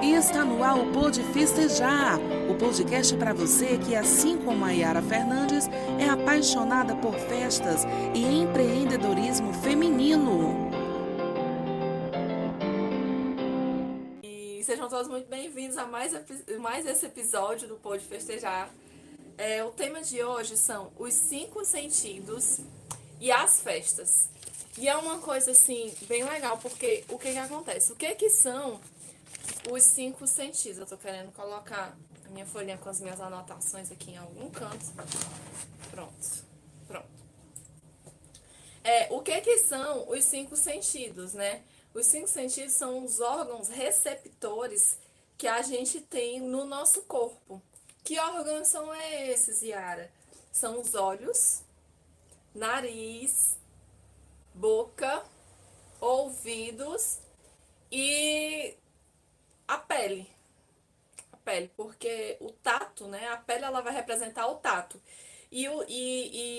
E está no ar o Pode Festejar, o podcast para você que, assim como a Yara Fernandes, é apaixonada por festas e empreendedorismo feminino. E sejam todos muito bem-vindos a mais esse episódio do Pode Festejar. O tema de hoje são os 5 sentidos e as festas. E é uma coisa, assim, bem legal, porque o que acontece? O que são os 5 sentidos? Eu tô querendo colocar a minha folhinha com as minhas anotações aqui em algum canto. Pronto. O que são os 5 sentidos, né? Os 5 sentidos são os órgãos receptores que a gente tem no nosso corpo. Que órgãos são esses, Yara? São os olhos, nariz, boca, ouvidos e a pele. Porque o tato, né? A pele ela vai representar o tato. E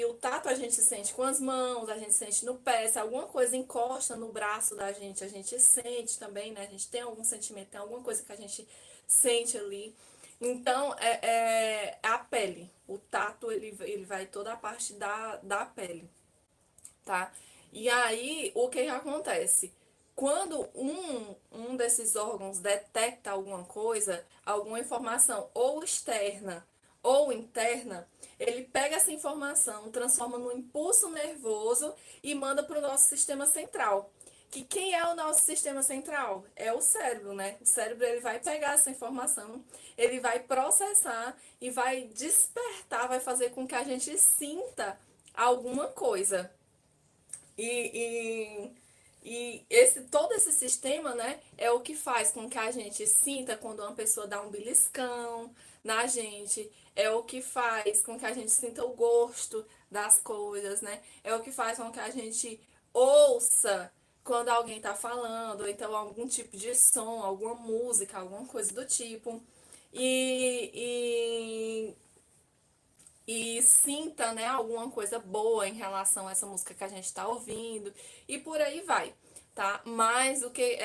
o tato a gente sente com as mãos, a gente sente no pé, se alguma coisa encosta no braço da gente, a gente sente também, né? A gente tem algum sentimento, tem alguma coisa que a gente sente ali. Então, é a pele. O tato, ele vai toda a parte da pele, tá? E aí, o que acontece? Quando um desses órgãos detecta alguma coisa, alguma informação ou externa ou interna, ele pega essa informação, transforma no impulso nervoso e manda para o nosso sistema central. Que quem é o nosso sistema central? É o cérebro, né? O cérebro ele vai pegar essa informação, ele vai processar e vai despertar, vai fazer com que a gente sinta alguma coisa. Todo esse sistema, né, é o que faz com que a gente sinta quando uma pessoa dá um beliscão na gente, é o que faz com que a gente sinta o gosto das coisas, né? É o que faz com que a gente ouça quando alguém tá falando, ou então algum tipo de som, alguma música, alguma coisa do tipo. E, e sinta, né, alguma coisa boa em relação a essa música que a gente está ouvindo e por aí vai, tá? Mas o que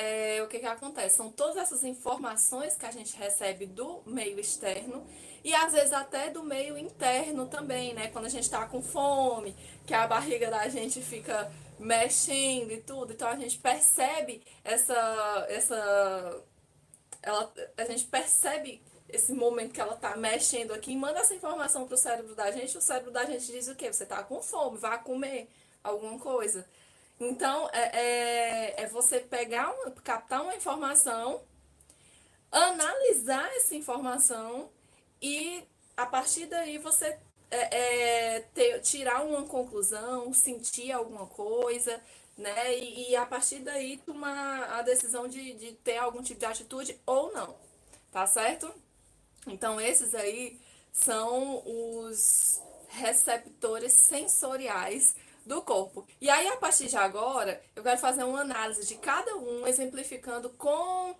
acontece? São todas essas informações que a gente recebe do meio externo e às vezes até do meio interno também, né? Quando a gente está com fome, que a barriga da gente fica mexendo e tudo, então a gente percebe a gente percebe esse momento que ela tá mexendo aqui e manda essa informação pro cérebro da gente, o cérebro da gente diz o quê? Você tá com fome, vá comer alguma coisa. Então, é você captar uma informação, analisar essa informação e a partir daí você tirar uma conclusão, sentir alguma coisa, né? E a partir daí tomar a decisão de ter algum tipo de atitude ou não, tá certo? Então, esses aí são os receptores sensoriais do corpo. E aí, a partir de agora, eu quero fazer uma análise de cada um, exemplificando com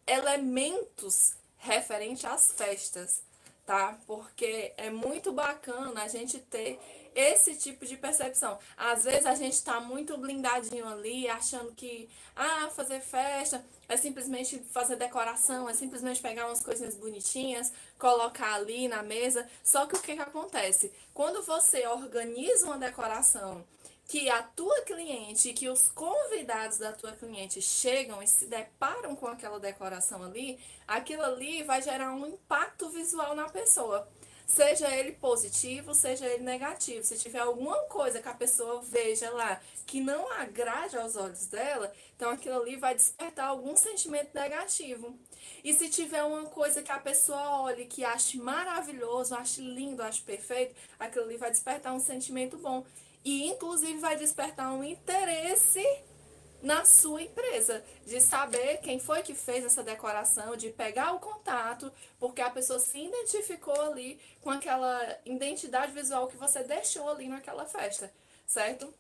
elementos referentes às festas, tá? Porque é muito bacana a gente ter esse tipo de percepção. Às vezes a gente tá muito blindadinho ali, achando que, fazer festa é simplesmente fazer decoração, é simplesmente pegar umas coisinhas bonitinhas, colocar ali na mesa. Só que o que acontece? Quando você organiza uma decoração que a tua cliente, que os convidados da tua cliente chegam e se deparam com aquela decoração ali, aquilo ali vai gerar um impacto visual na pessoa. Seja ele positivo, seja ele negativo. Se tiver alguma coisa que a pessoa veja lá que não agrade aos olhos dela, então aquilo ali vai despertar algum sentimento negativo. E se tiver uma coisa que a pessoa olhe, que ache maravilhoso, ache lindo, ache perfeito, aquilo ali vai despertar um sentimento bom. E inclusive vai despertar um interesse na sua empresa, de saber quem foi que fez essa decoração, de pegar o contato, porque a pessoa se identificou ali com aquela identidade visual que você deixou ali naquela festa, certo?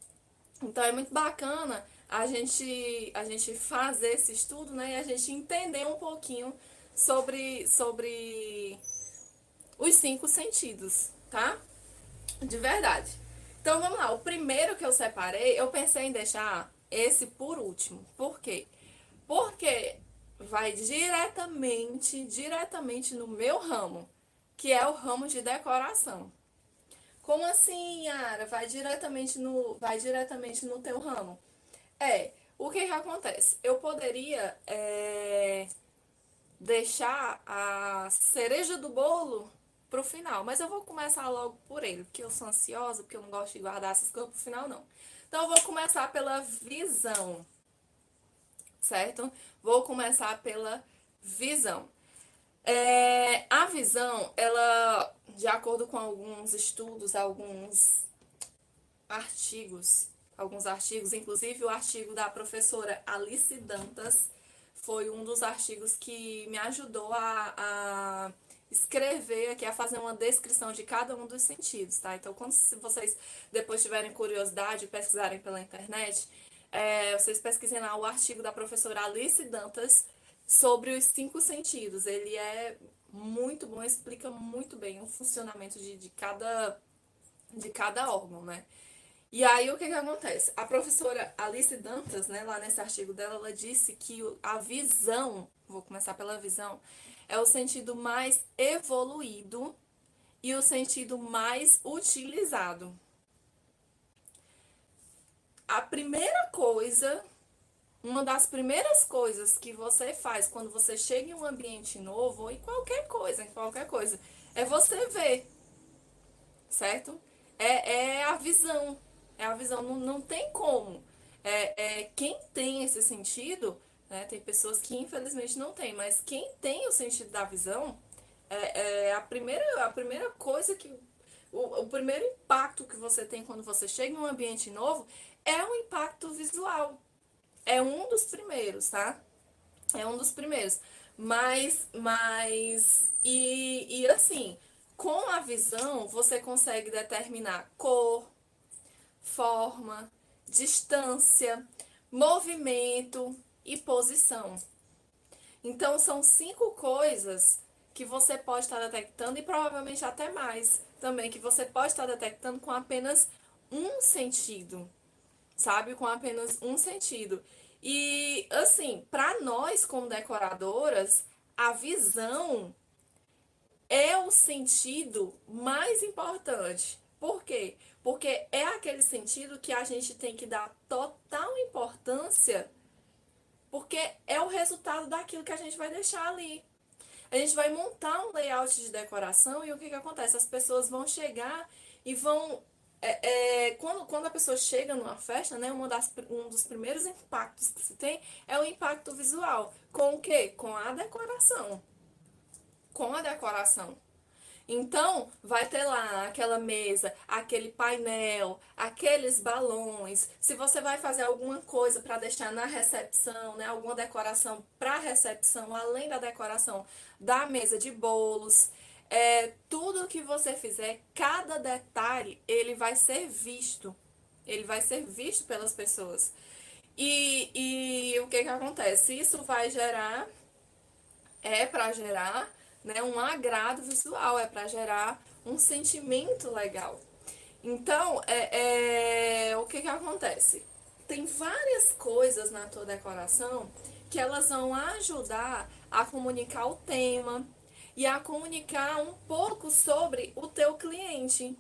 Então é muito bacana a gente fazer esse estudo, né, e a gente entender um pouquinho sobre os 5 sentidos, tá? De verdade. Então vamos lá, o primeiro que eu separei, eu pensei em deixar esse por último. Por quê? Porque vai diretamente no meu ramo, que é o ramo de decoração. Como assim, Yara? Vai diretamente no teu ramo? O que que acontece? Eu poderia deixar a cereja do bolo pro final, mas eu vou começar logo por ele, porque eu sou ansiosa, porque eu não gosto de guardar essas coisas pro final, não. Então, eu vou começar pela visão, certo? Vou começar pela visão. A visão, ela, de acordo com alguns estudos, alguns artigos, inclusive o artigo da professora Alice Dantas, foi um dos artigos que me ajudou a escrever aqui, a fazer uma descrição de cada um dos sentidos, tá? Então, quando vocês depois tiverem curiosidade e pesquisarem pela internet, vocês pesquisem lá o artigo da professora Alice Dantas sobre os 5 sentidos. Ele é muito bom, explica muito bem o funcionamento de cada órgão, né? E aí, o que que acontece? A professora Alice Dantas, né, lá nesse artigo dela, ela disse que a visão, vou começar pela visão, é o sentido mais evoluído e o sentido mais utilizado. Uma das primeiras coisas que você faz quando você chega em um ambiente novo, ou em qualquer coisa, é você ver, certo? É a visão. É a visão, não tem como. Quem tem esse sentido, né, tem pessoas que infelizmente não tem, mas quem tem o sentido da visão, a primeira coisa que. O primeiro impacto que você tem quando você chega em um ambiente novo é o impacto visual. É um dos primeiros, tá? É um dos primeiros. E assim, com a visão, você consegue determinar cor, forma, distância, movimento e posição. Então, são 5 coisas que você pode estar detectando e provavelmente até mais também, que você pode estar detectando com apenas um sentido, sabe? Com apenas um sentido. E, assim, para nós como decoradoras, a visão é o sentido mais importante. Por quê? Porque é aquele sentido que a gente tem que dar total importância, porque é o resultado daquilo que a gente vai deixar ali. A gente vai montar um layout de decoração e o que que acontece? As pessoas vão chegar e vão. Quando a pessoa chega numa festa, né, um dos primeiros impactos que se tem é o impacto visual. Com o quê? Com a decoração. Com a decoração. Então, vai ter lá aquela mesa, aquele painel, aqueles balões. Se você vai fazer alguma coisa para deixar na recepção, né, alguma decoração para recepção, além da decoração da mesa de bolos, tudo que você fizer, cada detalhe, ele vai ser visto. Ele vai ser visto pelas pessoas. E o que que acontece? Isso vai gerar para gerar, né, um agrado visual, é para gerar um sentimento legal. Então, o que que acontece? Tem várias coisas na tua decoração que elas vão ajudar a comunicar o tema e a comunicar um pouco sobre o teu cliente,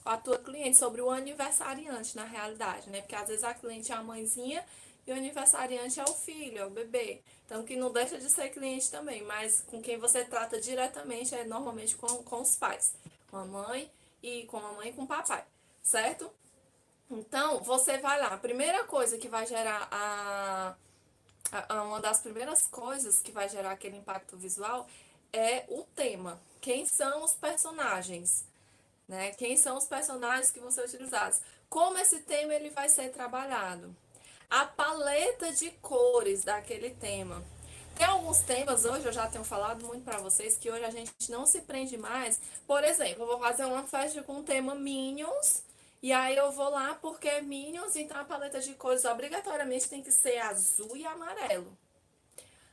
a tua cliente, sobre o aniversariante na realidade, né? Porque às vezes a cliente é a mãezinha e o aniversariante é o filho, é o bebê. Então, que não deixa de ser cliente também, mas com quem você trata diretamente é normalmente com os pais, com a mãe e com o papai, certo? Então, você vai lá, a primeira coisa que vai gerar uma das primeiras coisas que vai gerar aquele impacto visual é o tema. Quem são os personagens? Né? Quem são os personagens que vão ser utilizados? Como esse tema ele vai ser trabalhado? A paleta de cores daquele tema. Tem alguns temas, hoje eu já tenho falado muito para vocês, que hoje a gente não se prende mais. Por exemplo, eu vou fazer uma festa com o tema Minions, e aí eu vou lá porque é Minions, então a paleta de cores obrigatoriamente tem que ser azul e amarelo.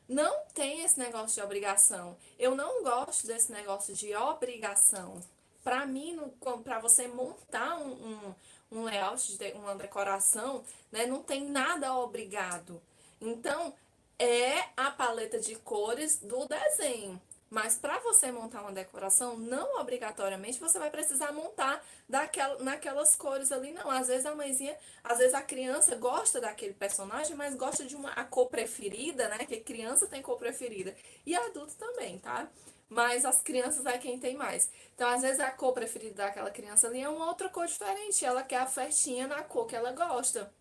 Não tem esse negócio de obrigação. Eu não gosto desse negócio de obrigação. Para mim, para você montar um layout, uma decoração, né, não tem nada obrigado. Então, é a paleta de cores do desenho. Mas para você montar uma decoração, não obrigatoriamente você vai precisar montar naquelas cores ali, não. Às vezes a mãezinha, às vezes a criança gosta daquele personagem, mas gosta de a cor preferida, né? Que criança tem cor preferida. E adulto também, tá? Mas as crianças é quem tem mais. Então, às vezes a cor preferida daquela criança ali é uma outra cor diferente. Ela quer a festinha na cor que ela gosta.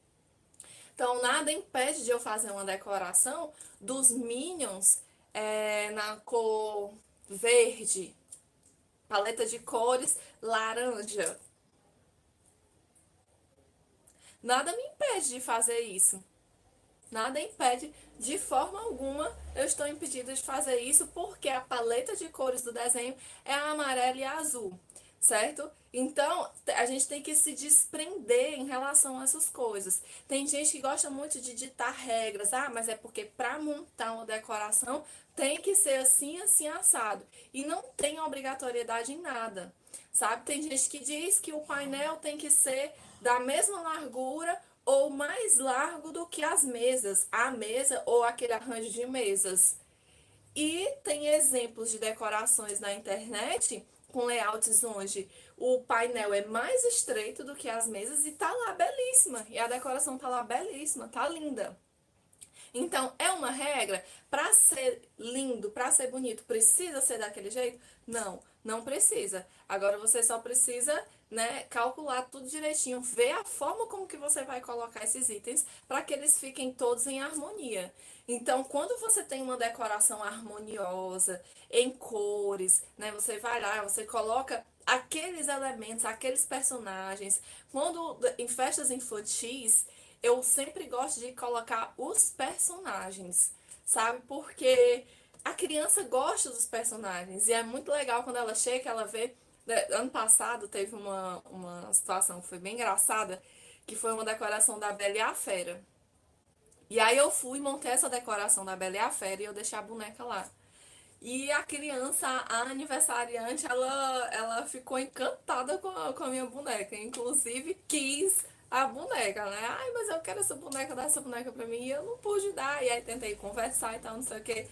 Então, nada impede de eu fazer uma decoração dos Minions na cor verde, paleta de cores laranja. Nada me impede de fazer isso. Nada impede, de forma alguma, eu estou impedida de fazer isso porque a paleta de cores do desenho é a amarela e a azul, certo? Então, a gente tem que se desprender em relação a essas coisas. Tem gente que gosta muito de ditar regras. Ah, mas é porque para montar uma decoração tem que ser assim, assim, assado. E não tem obrigatoriedade em nada, sabe? Tem gente que diz que o painel tem que ser da mesma largura ou mais largo do que as mesas, a mesa ou aquele arranjo de mesas. E tem exemplos de decorações na internet com layouts onde o painel é mais estreito do que as mesas e tá lá belíssima. E a decoração tá lá belíssima, tá linda. Então, é uma regra? Para ser lindo, para ser bonito, precisa ser daquele jeito? Não, não precisa. Agora você só precisa, né, calcular tudo direitinho, ver a forma como que você vai colocar esses itens para que eles fiquem todos em harmonia. Então, quando você tem uma decoração harmoniosa, em cores, né, você vai lá, você coloca aqueles elementos, aqueles personagens. Quando em festas infantis, eu sempre gosto de colocar os personagens, sabe? Porque a criança gosta dos personagens e é muito legal quando ela chega, ela vê. Ano passado teve uma situação que foi bem engraçada, que foi uma decoração da Bela e a Fera. E aí eu fui, montei essa decoração da Bela e a Fera e eu deixei a boneca lá. E a criança, a aniversariante, ela ficou encantada com a minha boneca. Inclusive, quis a boneca, né? Ai, mas eu quero essa boneca, dá essa boneca pra mim. E eu não pude dar. E aí tentei conversar e tal, não sei o quê.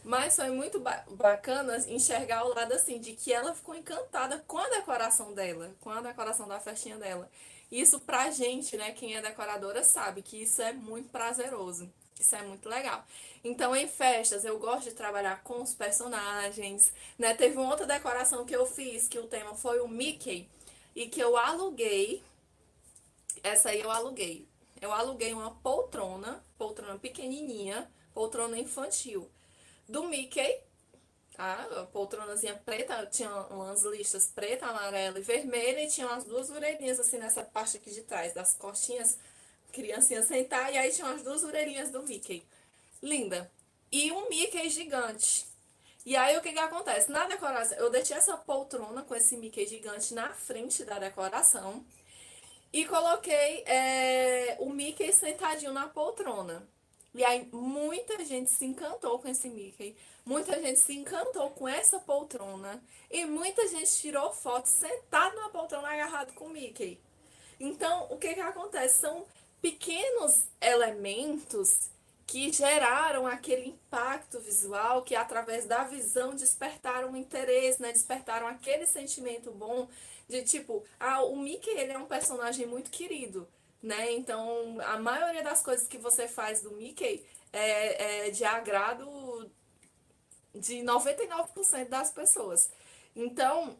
Mas foi muito bacana enxergar o lado assim, de que ela ficou encantada com a decoração dela, com a decoração da festinha dela. Isso pra gente, né, quem é decoradora sabe que isso é muito prazeroso. Isso é muito legal. Então, em festas, eu gosto de trabalhar com os personagens, né? Teve uma outra decoração que eu fiz, que o tema foi o Mickey, e que eu aluguei. Essa aí eu aluguei. Eu aluguei uma poltrona pequenininha, poltrona infantil, do Mickey, tá? A poltronazinha preta, tinha umas listas preta, amarela e vermelha, e tinha umas duas orelhinhas assim nessa parte aqui de trás, das costinhas, criancinha sentar, e aí tinha umas duas orelhinhas do Mickey. Linda. E um Mickey gigante. E aí o que que acontece? Na decoração, eu deixei essa poltrona com esse Mickey gigante na frente da decoração e coloquei o Mickey sentadinho na poltrona. E aí muita gente se encantou com esse Mickey, muita gente se encantou com essa poltrona e muita gente tirou foto sentado na poltrona agarrado com o Mickey. Então, o que que acontece? São pequenos elementos que geraram aquele impacto visual, que através da visão despertaram o interesse, né? Despertaram aquele sentimento bom de tipo, o Mickey ele é um personagem muito querido, né? Então, a maioria das coisas que você faz do Mickey é de agrado de 99% das pessoas. Então,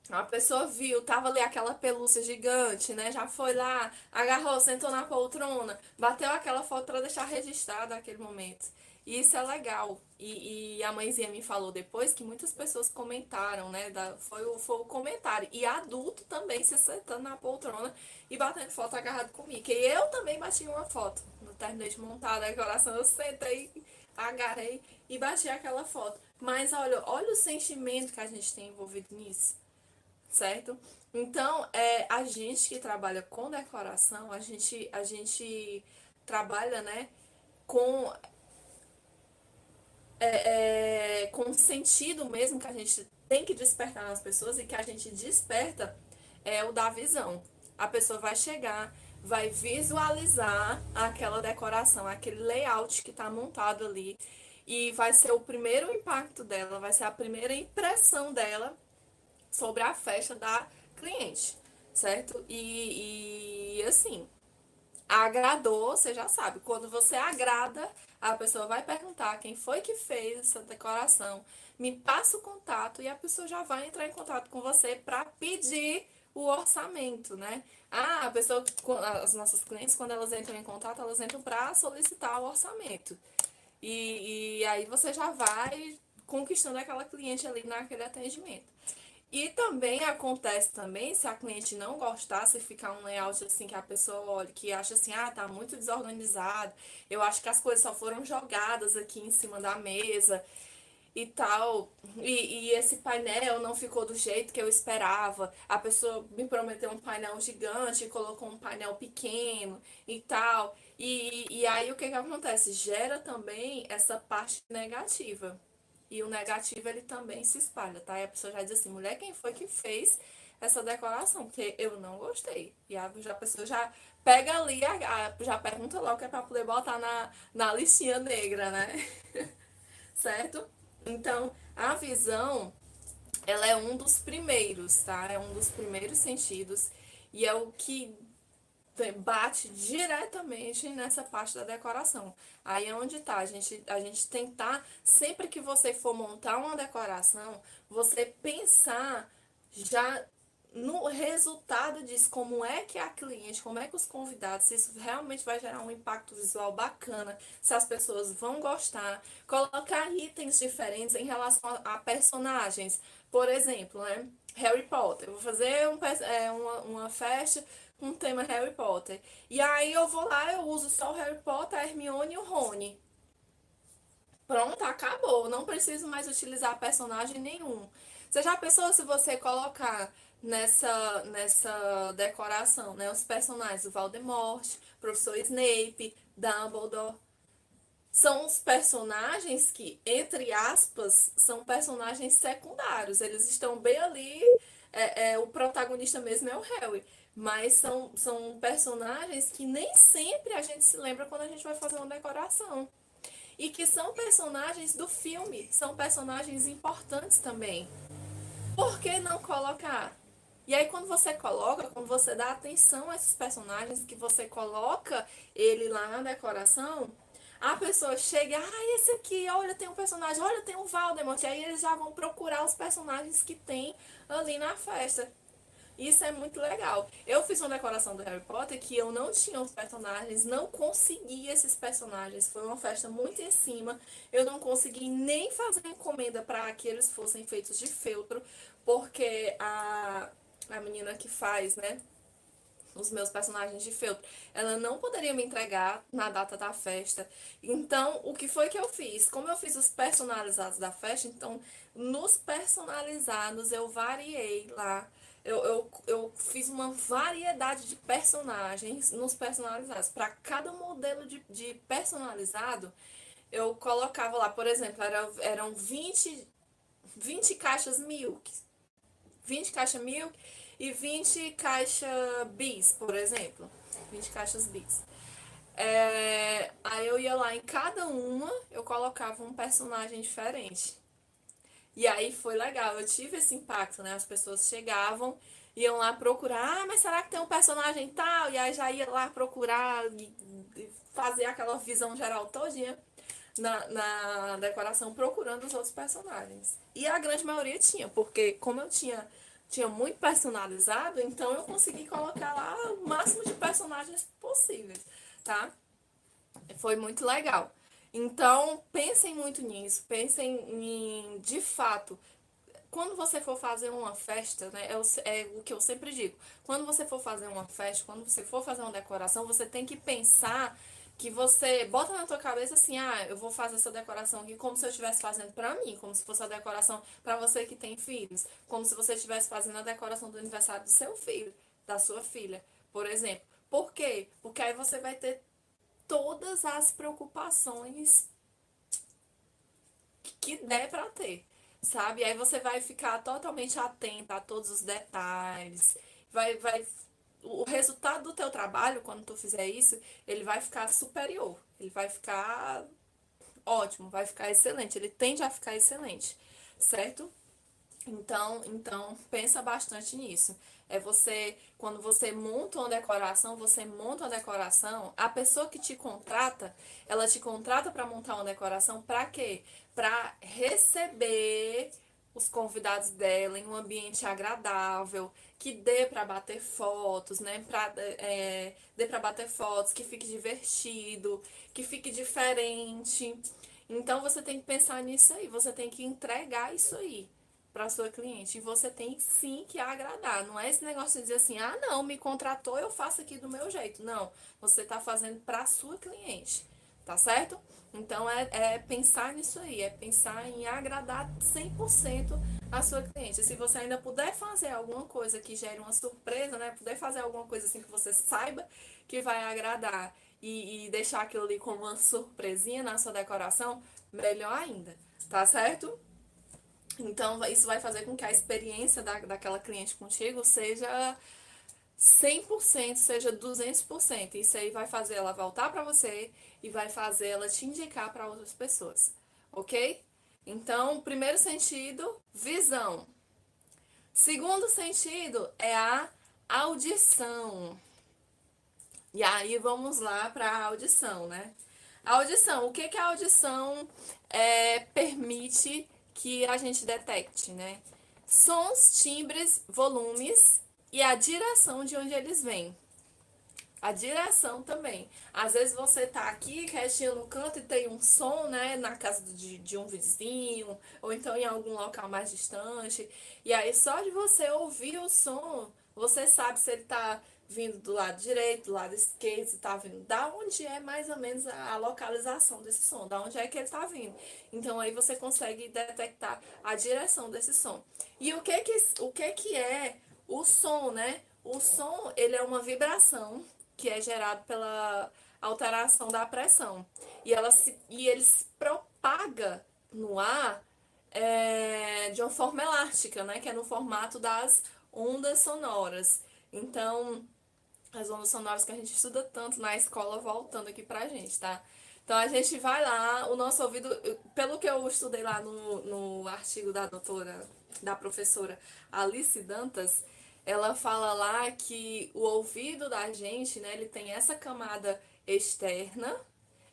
a pessoa viu, tava ali aquela pelúcia gigante, né? Já foi lá, agarrou, sentou na poltrona, bateu aquela foto para deixar registrado aquele momento. E isso é legal. E a mãezinha me falou depois que muitas pessoas comentaram, né? Foi o comentário. E adulto também se sentando na poltrona e batendo foto agarrado comigo. E eu também bati uma foto. No terminei de montar a decoração, eu sentei, agarrei e bati aquela foto. Mas olha o sentimento que a gente tem envolvido nisso, certo? Então, a gente que trabalha com decoração, a gente trabalha, né, com, com sentido mesmo que a gente tem que despertar nas pessoas e que a gente desperta o da visão. A pessoa vai chegar, vai visualizar aquela decoração, aquele layout que está montado ali, e vai ser o primeiro impacto dela, vai ser a primeira impressão dela sobre a festa da cliente, certo? E assim, agradou, você já sabe. Quando você agrada, a pessoa vai perguntar quem foi que fez essa decoração, me passa o contato e a pessoa já vai entrar em contato com você para pedir o orçamento, né? Ah, a pessoa, as nossas clientes, quando elas entram em contato, elas entram para solicitar o orçamento. E aí você já vai conquistando aquela cliente ali naquele atendimento. E também acontece também, se a cliente não gostar, se ficar um layout assim que a pessoa olha, que acha assim, ah, tá muito desorganizado, eu acho que as coisas só foram jogadas aqui em cima da mesa e tal, e esse painel não ficou do jeito que eu esperava, a pessoa me prometeu um painel gigante e colocou um painel pequeno e tal, e aí o que que acontece? Gera também essa parte negativa. E o negativo, ele também se espalha, tá? E a pessoa já diz assim, mulher, quem foi que fez essa decoração? Porque eu não gostei. E a pessoa já pega ali, já pergunta logo que é pra poder botar na listinha negra, né? Certo? Então, a visão, ela é um dos primeiros, tá? É um dos primeiros sentidos. E é o que bate diretamente nessa parte da decoração. Aí é onde tá, a gente tentar, sempre que você for montar uma decoração, você pensar já no resultado disso, como é que a cliente, como é que os convidados, se isso realmente vai gerar um impacto visual bacana, se as pessoas vão gostar, colocar itens diferentes em relação a personagens. Por exemplo, né? Harry Potter. Eu vou fazer uma festa com o tema Harry Potter. E aí eu vou lá, eu uso só o Harry Potter, a Hermione e o Rony. Pronto, acabou. Não preciso mais utilizar personagem nenhum. Você já pensou se você colocar nessa decoração, né, os personagens do Voldemort, Professor Snape, Dumbledore? São os personagens que, entre aspas, são personagens secundários. Eles estão bem ali, o protagonista mesmo é o Harry. Mas são personagens que nem sempre a gente se lembra quando a gente vai fazer uma decoração. E que são personagens do filme, são personagens importantes também. Por que não colocar? E aí quando você coloca, quando você dá atenção a esses personagens, que você coloca ele lá na decoração, a pessoa chega, ah, esse aqui, olha, tem um personagem, olha, tem um Voldemort. E aí eles já vão procurar os personagens que tem ali na festa. Isso é muito legal. Eu fiz uma decoração do Harry Potter que eu não tinha os personagens, não consegui esses personagens. Foi uma festa muito em cima. Eu não consegui nem fazer encomenda para que eles fossem feitos de feltro, porque a menina que faz, né, os meus personagens de feltro, ela não poderia me entregar na data da festa. Então, o que foi que eu fiz? Como eu fiz os personalizados da festa, então, nos personalizados eu variei lá. Eu fiz uma variedade de personagens nos personalizados. Para cada modelo de personalizado, eu colocava lá, por exemplo, eram 20 caixas milk. 20 caixas milk e 20 caixas bis, por exemplo. 20 caixas bis. Aí eu ia lá em cada uma, eu colocava um personagem diferente. E aí foi legal, eu tive esse impacto, né? As pessoas chegavam, iam lá procurar, ah, mas será que tem um personagem tal? E aí já ia lá procurar e fazer aquela visão geral todinha na decoração, procurando os outros personagens. E a grande maioria tinha, porque como eu tinha muito personalizado, então eu consegui colocar lá o máximo de personagens possíveis, tá? Foi muito legal. Então, pensem muito nisso, pensem em, de fato, quando você for fazer uma festa, né, é o que eu sempre digo, quando você for fazer uma festa, quando você for fazer uma decoração, você tem que pensar que você bota na tua cabeça assim, ah, eu vou fazer essa decoração aqui como se eu estivesse fazendo pra mim, como se fosse a decoração pra você que tem filhos, como se você estivesse fazendo a decoração do aniversário do seu filho, da sua filha, por exemplo. Por quê? Porque aí você vai ter todas as preocupações que der pra ter, sabe? Aí você vai ficar totalmente atenta a todos os detalhes, vai o resultado do teu trabalho, quando tu fizer isso, ele vai ficar superior, ele vai ficar ótimo, vai ficar excelente, ele tende a ficar excelente, certo? Então pensa bastante nisso. É você, quando você monta uma decoração, a pessoa que te contrata, ela te contrata para montar uma decoração para quê? Para receber os convidados dela em um ambiente agradável, que dê para bater fotos, né? Dê para bater fotos, que fique divertido, que fique diferente. Então você tem que pensar nisso aí, você tem que entregar isso aí para sua cliente. E você tem sim que agradar. Não é esse negócio de dizer assim, ah, não, me contratou, eu faço aqui do meu jeito. Não, você está fazendo para sua cliente, tá certo? Então é pensar nisso aí, é pensar em agradar 100% a sua cliente. E se você ainda puder fazer alguma coisa que gere uma surpresa, né? Puder fazer alguma coisa assim que você saiba que vai agradar e deixar aquilo ali como uma surpresinha na sua decoração, melhor ainda, tá certo? Então, isso vai fazer com que a experiência daquela cliente contigo seja 100%, seja 200%. Isso aí vai fazer ela voltar para você e vai fazer ela te indicar para outras pessoas, ok? Então, primeiro sentido, visão. Segundo sentido é a audição. E aí vamos lá para a audição, né? A audição, o que que a audição permite que a gente detecte, né? Sons, timbres, volumes e a direção de onde eles vêm. A direção também. Às vezes você tá aqui quietinho no canto e tem um som, né, na casa de um vizinho, ou então em algum local mais distante. E aí só de você ouvir o som, você sabe se ele tá vindo do lado direito, do lado esquerdo, se tá vindo da onde é mais ou menos a localização desse som, da onde é que ele tá vindo. Então aí você consegue detectar a direção desse som. E o que que é o som, né? O som, ele é uma vibração que é gerado pela alteração da pressão. E ele se propaga no ar de uma forma elástica, né? Que é no formato das ondas sonoras. Então, as ondas sonoras que a gente estuda tanto na escola, voltando aqui pra gente, tá? Então a gente vai lá, o nosso ouvido, pelo que eu estudei lá no artigo da professora Alice Dantas, ela fala lá que o ouvido da gente, né, ele tem essa camada externa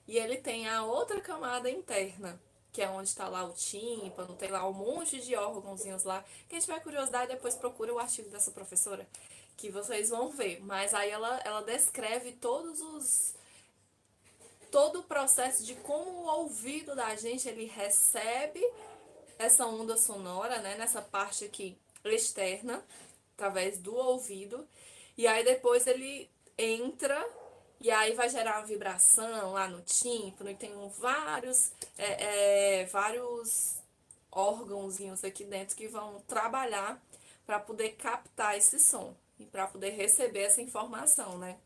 e ele tem a outra camada interna, que é onde está lá o tímpano, tem lá um monte de órgãozinhos lá. Quem tiver curiosidade, depois procura o artigo dessa professora, que vocês vão ver. Mas aí ela descreve todo o processo de como o ouvido da gente, ele recebe essa onda sonora, né, nessa parte aqui externa, através do ouvido, e aí depois ele entra e aí vai gerar uma vibração lá no tímpano, e tem vários órgãozinhos aqui dentro que vão trabalhar para poder captar esse som e para poder receber essa informação, né?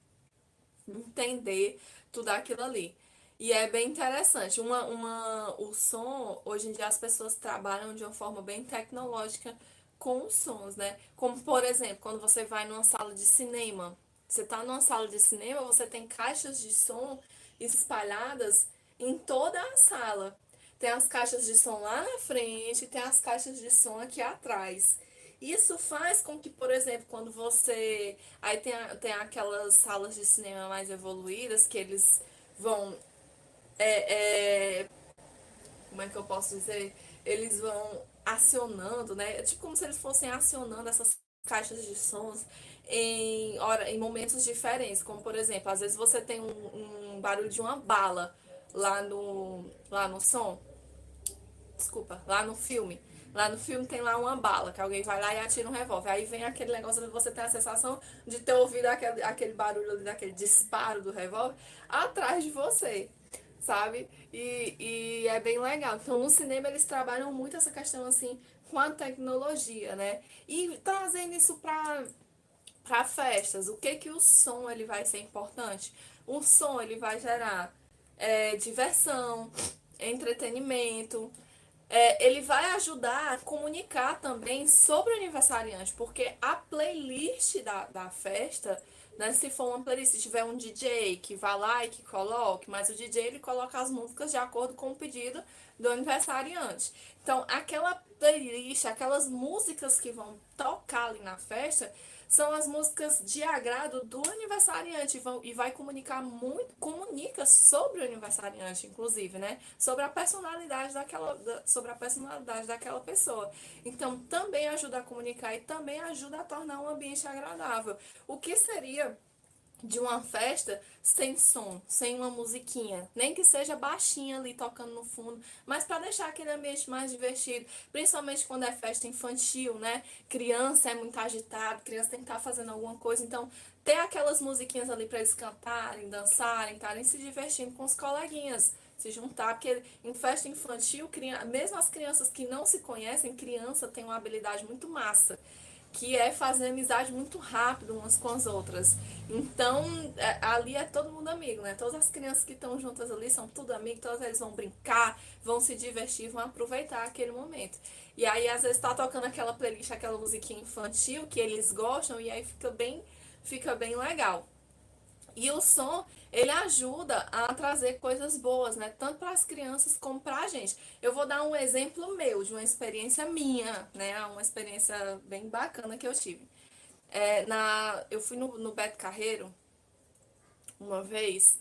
Entender tudo aquilo ali. E é bem interessante. O som, hoje em dia as pessoas trabalham de uma forma bem tecnológica com os sons, né? Como, por exemplo, quando você vai numa sala de cinema. Você tá numa sala de cinema, você tem caixas de som espalhadas em toda a sala. Tem as caixas de som lá na frente, tem as caixas de som aqui atrás. Isso faz com que, por exemplo, quando você. Aí tem aquelas salas de cinema mais evoluídas que eles vão. Como é que eu posso dizer? Eles vão acionando, né? É tipo como se eles fossem acionando essas caixas de sons em momentos diferentes. Como, por exemplo, às vezes você tem um barulho de uma bala lá no som. Desculpa, lá no filme. Lá no filme tem lá uma bala, que alguém vai lá e atira um revólver. Aí vem aquele negócio de você ter a sensação de ter ouvido aquele barulho ali, daquele disparo do revólver atrás de você, sabe? E é bem legal. Então, no cinema, eles trabalham muito essa questão, assim, com a tecnologia, né? E trazendo isso para festas. O que que o som, ele vai ser importante? O som, ele vai gerar diversão, entretenimento, ele vai ajudar a comunicar também sobre o aniversariante, porque a playlist da festa, né, se for uma playlist, se tiver um DJ que vá lá e que coloque, mas o DJ ele coloca as músicas de acordo com o pedido do aniversariante. Então, aquela playlist, aquelas músicas que vão tocar ali na festa, são as músicas de agrado do aniversariante e vai comunicar muito, comunica sobre o aniversariante, inclusive, né? Sobre a personalidade daquela pessoa. Então, também ajuda a comunicar e também ajuda a tornar um ambiente agradável. O que seria de uma festa sem som, sem uma musiquinha, nem que seja baixinha ali tocando no fundo, mas para deixar aquele ambiente mais divertido, principalmente quando é festa infantil, né? Criança é muito agitado, criança tem que estar fazendo alguma coisa, então ter aquelas musiquinhas ali para eles cantarem, dançarem, estarem se divertindo com os coleguinhas. Se juntar, porque em festa infantil, mesmo as crianças que não se conhecem, criança tem uma habilidade muito massa, que é fazer amizade muito rápido umas com as outras. Então, ali é todo mundo amigo, né? Todas as crianças que estão juntas ali são tudo amigo, todas eles vão brincar, vão se divertir, vão aproveitar aquele momento. E aí, às vezes, tá tocando aquela playlist, aquela musiquinha infantil que eles gostam, e aí fica bem legal. E o som, ele ajuda a trazer coisas boas, né? Tanto para as crianças como para a gente. Eu vou dar um exemplo meu, de uma experiência minha, né? Uma experiência bem bacana que eu tive. Eu fui no Beto Carreiro uma vez,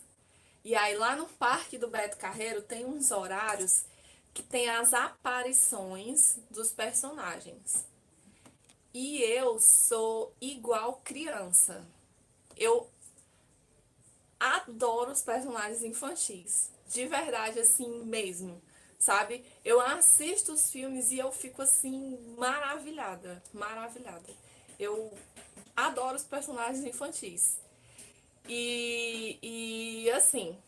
e aí lá no parque do Beto Carreiro tem uns horários que tem as aparições dos personagens. E eu sou igual criança. Eu adoro os personagens infantis. De verdade, assim mesmo. Sabe? Eu assisto os filmes e eu fico assim, maravilhada. Maravilhada. Eu adoro os personagens infantis. E assim,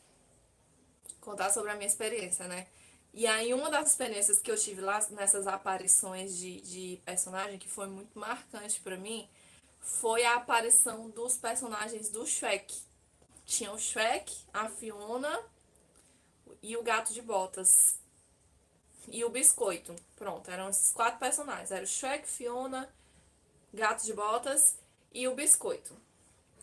contar sobre a minha experiência, né? E aí, uma das experiências que eu tive lá nessas aparições de personagem que foi muito marcante pra mim foi a aparição dos personagens do Shrek. Tinha o Shrek, a Fiona e o Gato de Botas. E o Biscoito. Pronto, eram esses 4 personagens. Era o Shrek, Fiona, Gato de Botas e o Biscoito.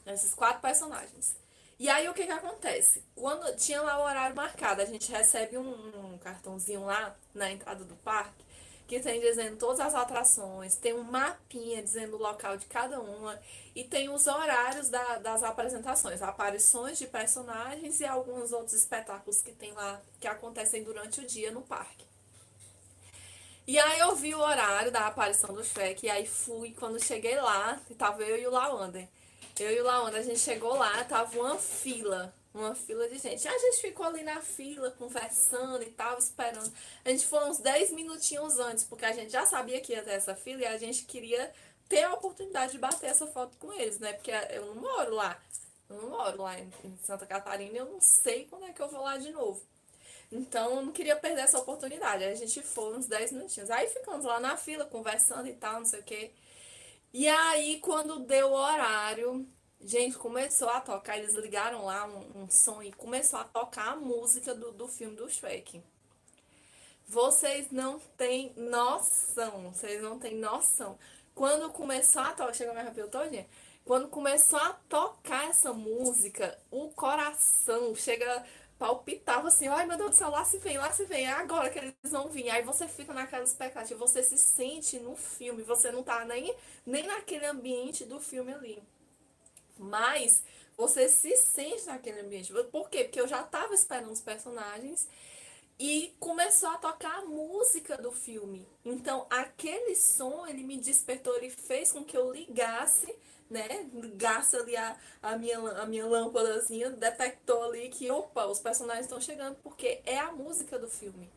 Esses 4 personagens. E aí o que acontece? Quando tinha lá o horário marcado, a gente recebe um cartãozinho lá na entrada do parque que tem dizendo todas as atrações, tem um mapinha dizendo o local de cada uma e tem os horários das apresentações, aparições de personagens e alguns outros espetáculos que tem lá que acontecem durante o dia no parque. E aí eu vi o horário da aparição do Shrek e aí fui, quando cheguei lá, tava eu e o Lawander. Eu e o Lawander, a gente chegou lá, tava uma fila de gente. A gente ficou ali na fila, conversando e tal, esperando. A gente foi uns 10 minutinhos antes, porque a gente já sabia que ia ter essa fila e a gente queria ter a oportunidade de bater essa foto com eles, né? Porque eu não moro lá. Eu não moro lá em Santa Catarina, eu não sei quando é que eu vou lá de novo. Então, eu não queria perder essa oportunidade. Aí a gente foi uns 10 minutinhos. Aí ficamos lá na fila, conversando e tal, não sei o quê. E aí, quando deu o horário, gente, começou a tocar. Eles ligaram lá um som e começou a tocar a música do filme do Shrek. Vocês não têm noção. Vocês não têm noção. Quando começou a tocar. Chegou a me arrepiar todinha. Quando começou a tocar essa música, o coração chega, palpitava assim, ai meu Deus do céu, lá se vem, é agora que eles vão vir. Aí você fica naquela expectativa, você se sente no filme, você não tá nem naquele ambiente do filme ali. Mas você se sente naquele ambiente. Por quê? Porque eu já tava esperando os personagens e começou a tocar a música do filme. Então, aquele som, ele me despertou, ele fez com que eu ligasse, né? Ligasse ali a minha lâmpadazinha, detectou ali que, opa, os personagens estão chegando, porque é a música do filme.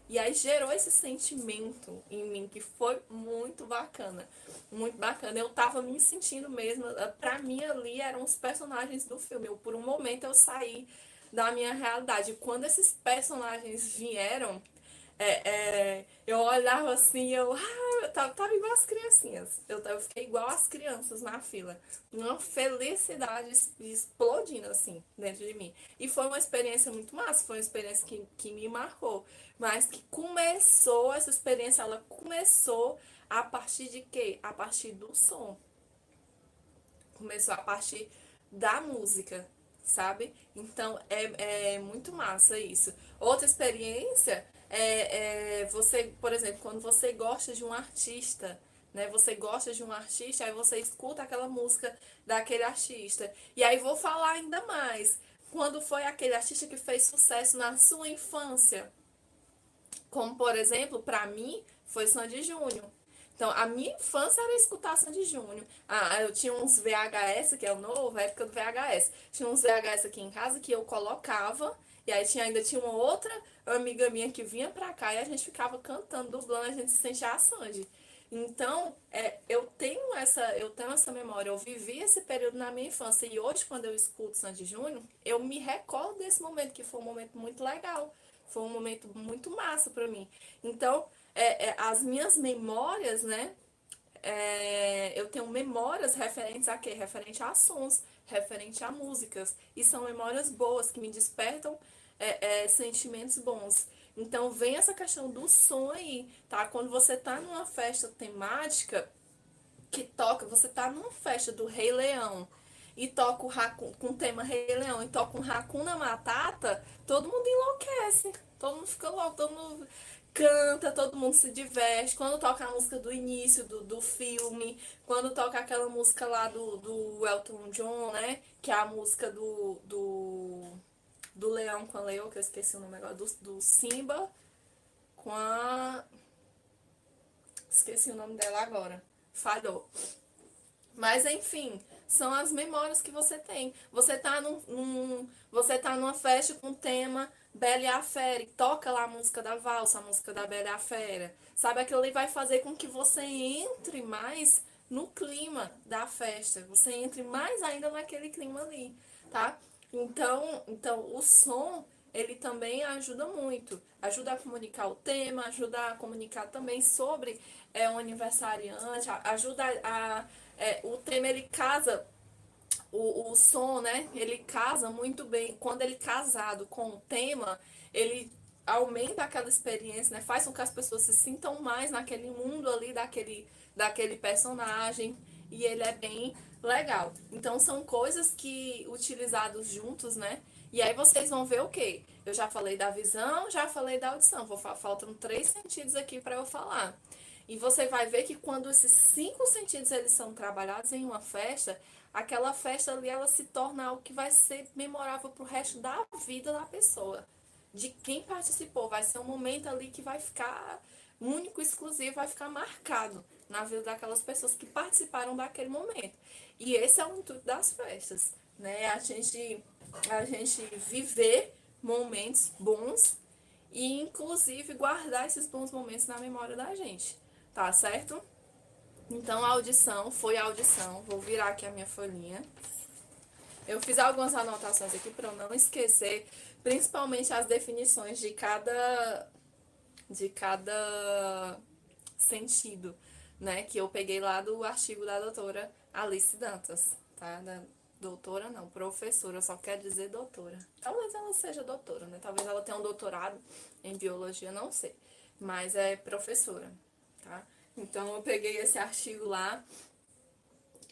E aí gerou esse sentimento em mim, que foi muito bacana. Muito bacana. Eu tava me sentindo mesmo, pra mim ali eram os personagens do filme. Por um momento eu saí da minha realidade. Quando esses personagens vieram, Eu olhava assim, eu tava igual as criancinhas. Eu fiquei igual as crianças na fila. Uma felicidade explodindo assim dentro de mim. E foi uma experiência muito massa, foi uma experiência que me marcou. Mas que começou, essa experiência, ela começou a partir de quê? A partir do som. Começou a partir da música, sabe? Então é muito massa isso. Outra experiência você, por exemplo, quando você gosta de um artista, né? Você gosta de um artista, aí você escuta aquela música daquele artista. E aí vou falar ainda mais. Quando foi aquele artista que fez sucesso na sua infância? Como, por exemplo, para mim, foi Sandy Júnior. Então, a minha infância era escutar Sandy Júnior. Eu tinha uns VHS, que é o novo, a época do VHS. Tinha uns VHS aqui em casa que eu colocava, e aí ainda tinha uma outra amiga minha que vinha pra cá e a gente ficava cantando, dublando, a gente se sentia a Sandy. Então, eu tenho essa memória, eu vivi esse período na minha infância, e hoje, quando eu escuto Sandy Júnior, eu me recordo desse momento, que foi um momento muito legal. Foi um momento muito massa pra mim. Então, as minhas memórias, né? Eu tenho memórias referentes a quê? Referente a sons, referente a músicas. E são memórias boas, que me despertam sentimentos bons. Então, vem essa questão do som aí, tá? Quando você tá numa festa temática, que toca, você tá numa festa do Rei Leão e toca o Hakuna, com o tema Rei Leão, e toca um Hakuna Matata, todo mundo enlouquece, todo mundo fica louco, todo mundo canta, todo mundo se diverte. Quando toca a música do início do filme, quando toca aquela música lá do Elton John, né, que é a música do Leão com a Leoa, que eu esqueci o nome agora, do Simba com a... esqueci o nome dela agora, falhou. Mas enfim, são as memórias que você tem. Você tá numa festa com o tema Bela e a Fera, e toca lá a música da valsa, a música da Bela e a Fera. Sabe, aquilo ali vai fazer com que você entre mais no clima da festa. Você entre mais ainda naquele clima ali, tá? Então o som, ele também ajuda muito. Ajuda a comunicar o tema, ajuda a comunicar também sobre o aniversariante, ajuda o tema, ele casa, o som, né? Ele casa muito bem. Quando ele casado com o tema, ele aumenta aquela experiência, né? Faz com que as pessoas se sintam mais naquele mundo ali, daquele personagem. E ele é bem legal. Então, são coisas que, utilizados juntos, né? E aí vocês vão ver o quê? Eu já falei da visão, já falei da audição. Faltam 3 sentidos aqui para eu falar. E você vai ver que quando esses 5 sentidos eles são trabalhados em uma festa, aquela festa ali ela se torna algo que vai ser memorável pro resto da vida da pessoa. De quem participou, vai ser um momento ali que vai ficar único, exclusivo, vai ficar marcado na vida daquelas pessoas que participaram daquele momento. E esse é o intuito das festas, né? A gente viver momentos bons e, inclusive, guardar esses bons momentos na memória da gente, tá certo? Então, a audição foi a audição. Vou virar aqui a minha folhinha. Eu fiz algumas anotações aqui para eu não esquecer, principalmente as definições de cada sentido, né? Que eu peguei lá do artigo da doutora Alice Dantas, tá? Da doutora não, professora, só quer dizer doutora. Talvez ela seja doutora, né? Talvez ela tenha um doutorado em biologia, não sei. Mas é professora, tá? Então eu peguei esse artigo lá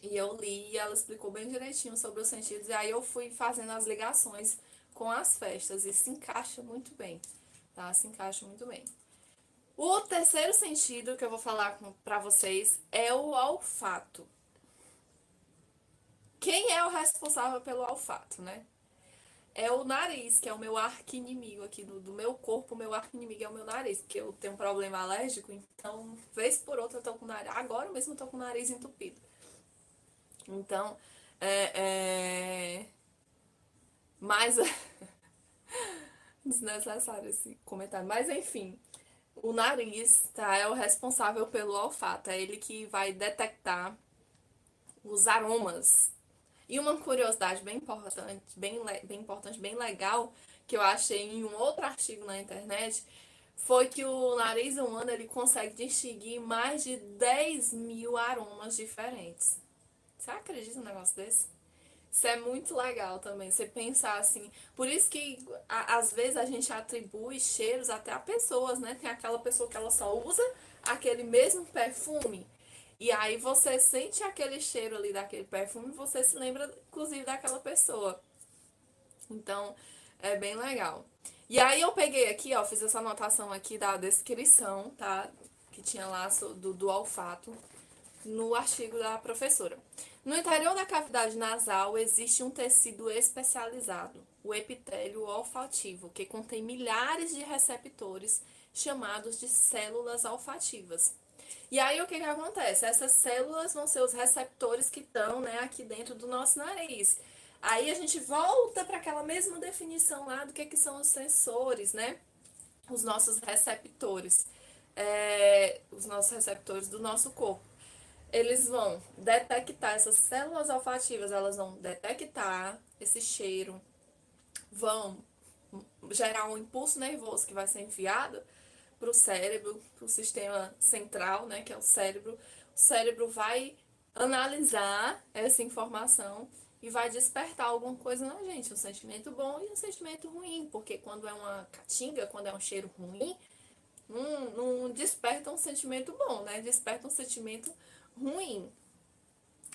e eu li e ela explicou bem direitinho sobre os sentidos. E aí eu fui fazendo as ligações com as festas e se encaixa muito bem, tá? Se encaixa muito bem. O terceiro sentido que eu vou falar pra vocês é o olfato. Quem é o responsável pelo olfato, né? É o nariz, que é o meu arqui-inimigo aqui do meu corpo. O meu arqui-inimigo é o meu nariz, porque eu tenho um problema alérgico, então, vez por outra, eu tô com o nariz. Agora mesmo eu tô com o nariz entupido. Então, mas desnecessário esse comentário. Mas enfim, o nariz, tá, é o responsável pelo olfato. É ele que vai detectar os aromas. E uma curiosidade bem importante, bem importante, bem legal, que eu achei em um outro artigo na internet, foi que o nariz humano ele consegue distinguir mais de 10.000 aromas diferentes. Você acredita num negócio desse? Isso é muito legal também, você pensar assim. Por isso que às vezes a gente atribui cheiros até a pessoas, né? Tem aquela pessoa que ela só usa aquele mesmo perfume. E aí você sente aquele cheiro ali daquele perfume e você se lembra, inclusive, daquela pessoa. Então, é bem legal. E aí eu peguei aqui, ó, fiz essa anotação aqui da descrição, tá? Que tinha lá do olfato no artigo da professora. No interior da cavidade nasal existe um tecido especializado, o epitélio olfativo, que contém milhares de receptores chamados de células olfativas. E aí o que acontece? Essas células vão ser os receptores que estão, né, aqui dentro do nosso nariz. Aí a gente volta para aquela mesma definição lá do que são os sensores, né? Os nossos receptores. Os nossos receptores do nosso corpo. Eles vão detectar, essas células olfativas, elas vão detectar esse cheiro, vão gerar um impulso nervoso que vai ser enviado para o cérebro, para o sistema central, né, que é o cérebro. O cérebro vai analisar essa informação e vai despertar alguma coisa na gente, um sentimento bom e um sentimento ruim, porque quando é uma catinga, quando é um cheiro ruim, não desperta um sentimento bom, né? Desperta um sentimento ruim.